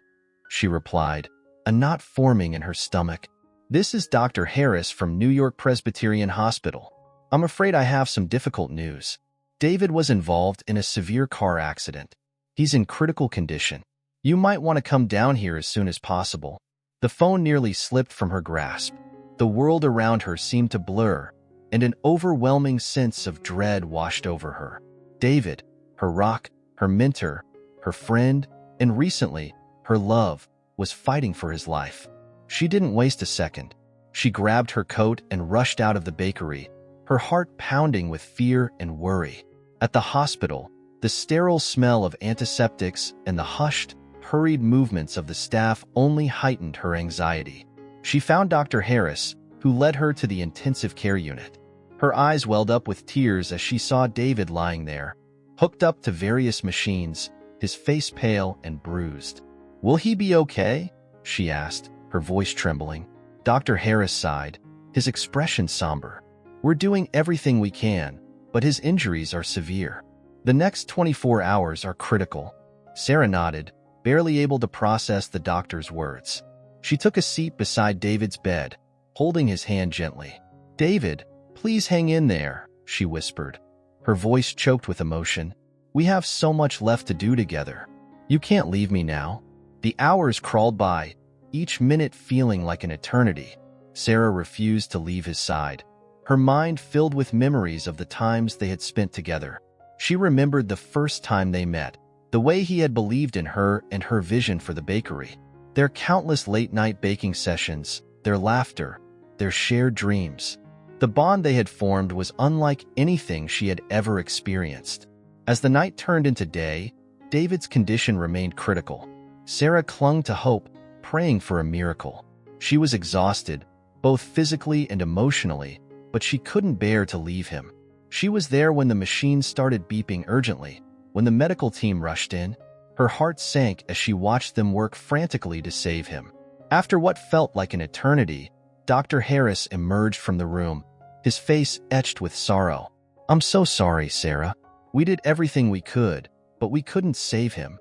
she replied, a knot forming in her stomach. "This is Dr. Harris from New York Presbyterian Hospital. I'm afraid I have some difficult news. David was involved in a severe car accident. He's in critical condition. You might want to come down here as soon as possible." The phone nearly slipped from her grasp. The world around her seemed to blur, and an overwhelming sense of dread washed over her. David, her rock, her mentor, her friend, and recently, her love, was fighting for his life. She didn't waste a second. She grabbed her coat and rushed out of the bakery, her heart pounding with fear and worry. At the hospital, the sterile smell of antiseptics and the hushed, hurried movements of the staff only heightened her anxiety. She found Dr. Harris, who led her to the intensive care unit. Her eyes welled up with tears as she saw David lying there, hooked up to various machines, his face pale and bruised. "Will he be okay?" she asked, her voice trembling. Dr. Harris sighed, his expression somber. "We're doing everything we can, but his injuries are severe. The next 24 hours are critical." Sarah nodded, barely able to process the doctor's words. She took a seat beside David's bed, holding his hand gently. "David, please hang in there," she whispered, her voice choked with emotion. "We have so much left to do together. You can't leave me now." The hours crawled by, each minute feeling like an eternity. Sarah refused to leave his side, her mind filled with memories of the times they had spent together. She remembered the first time they met, the way he had believed in her and her vision for the bakery. Their countless late-night baking sessions, their laughter, their shared dreams. The bond they had formed was unlike anything she had ever experienced. As the night turned into day, David's condition remained critical. Sarah clung to hope, praying for a miracle. She was exhausted, both physically and emotionally, but she couldn't bear to leave him. She was there when the machines started beeping urgently, when the medical team rushed in. Her heart sank as she watched them work frantically to save him. After what felt like an eternity, Dr. Harris emerged from the room, his face etched with sorrow. "I'm so sorry, Sarah. We did everything we could, but we couldn't save him."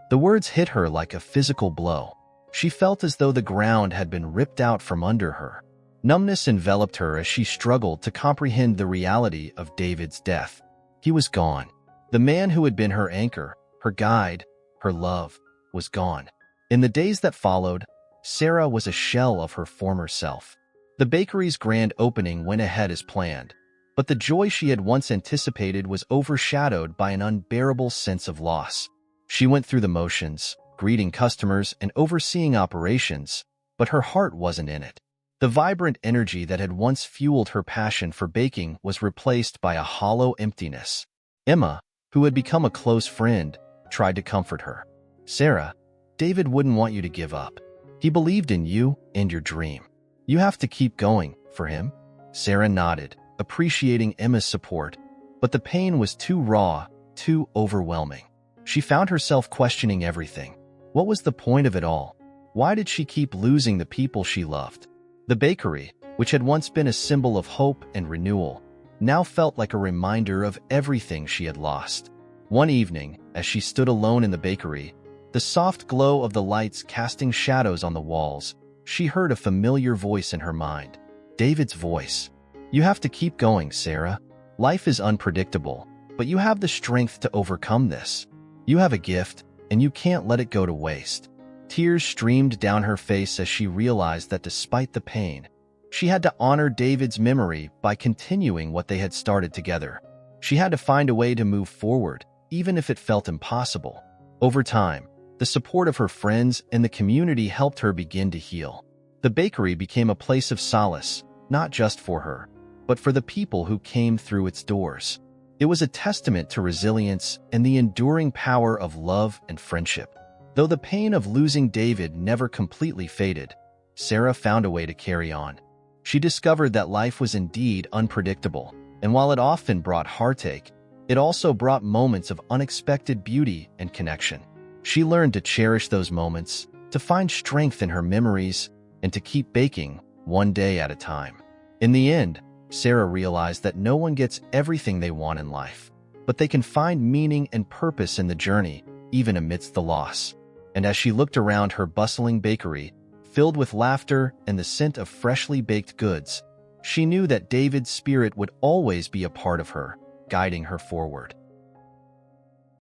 The words hit her like a physical blow. She felt as though the ground had been ripped out from under her. Numbness enveloped her as she struggled to comprehend the reality of David's death. He was gone. The man who had been her anchor, her guide, her love, was gone. In the days that followed, Sarah was a shell of her former self. The bakery's grand opening went ahead as planned, but the joy she had once anticipated was overshadowed by an unbearable sense of loss. She went through the motions, greeting customers and overseeing operations, but her heart wasn't in it. The vibrant energy that had once fueled her passion for baking was replaced by a hollow emptiness. Emma, who had become a close friend, tried to comfort her. "Sarah, David wouldn't want you to give up. He believed in you and your dream. You have to keep going for him." Sarah nodded, appreciating Emma's support, but the pain was too raw, too overwhelming. She found herself questioning everything. What was the point of it all? Why did she keep losing the people she loved? The bakery, which had once been a symbol of hope and renewal, now felt like a reminder of everything she had lost. One evening, as she stood alone in the bakery, the soft glow of the lights casting shadows on the walls, she heard a familiar voice in her mind. David's voice. "You have to keep going, Sarah. Life is unpredictable, but you have the strength to overcome this. You have a gift, and you can't let it go to waste." Tears streamed down her face as she realized that despite the pain, she had to honor David's memory by continuing what they had started together. She had to find a way to move forward, even if it felt impossible. Over time, the support of her friends and the community helped her begin to heal. The bakery became a place of solace, not just for her, but for the people who came through its doors. It was a testament to resilience and the enduring power of love and friendship. Though the pain of losing David never completely faded, Sarah found a way to carry on. She discovered that life was indeed unpredictable, and while it often brought heartache, it also brought moments of unexpected beauty and connection. She learned to cherish those moments, to find strength in her memories, and to keep baking one day at a time. In the end, Sarah realized that no one gets everything they want in life, but they can find meaning and purpose in the journey, even amidst the loss. And as she looked around her bustling bakery, filled with laughter and the scent of freshly baked goods, she knew that David's spirit would always be a part of her, guiding her forward.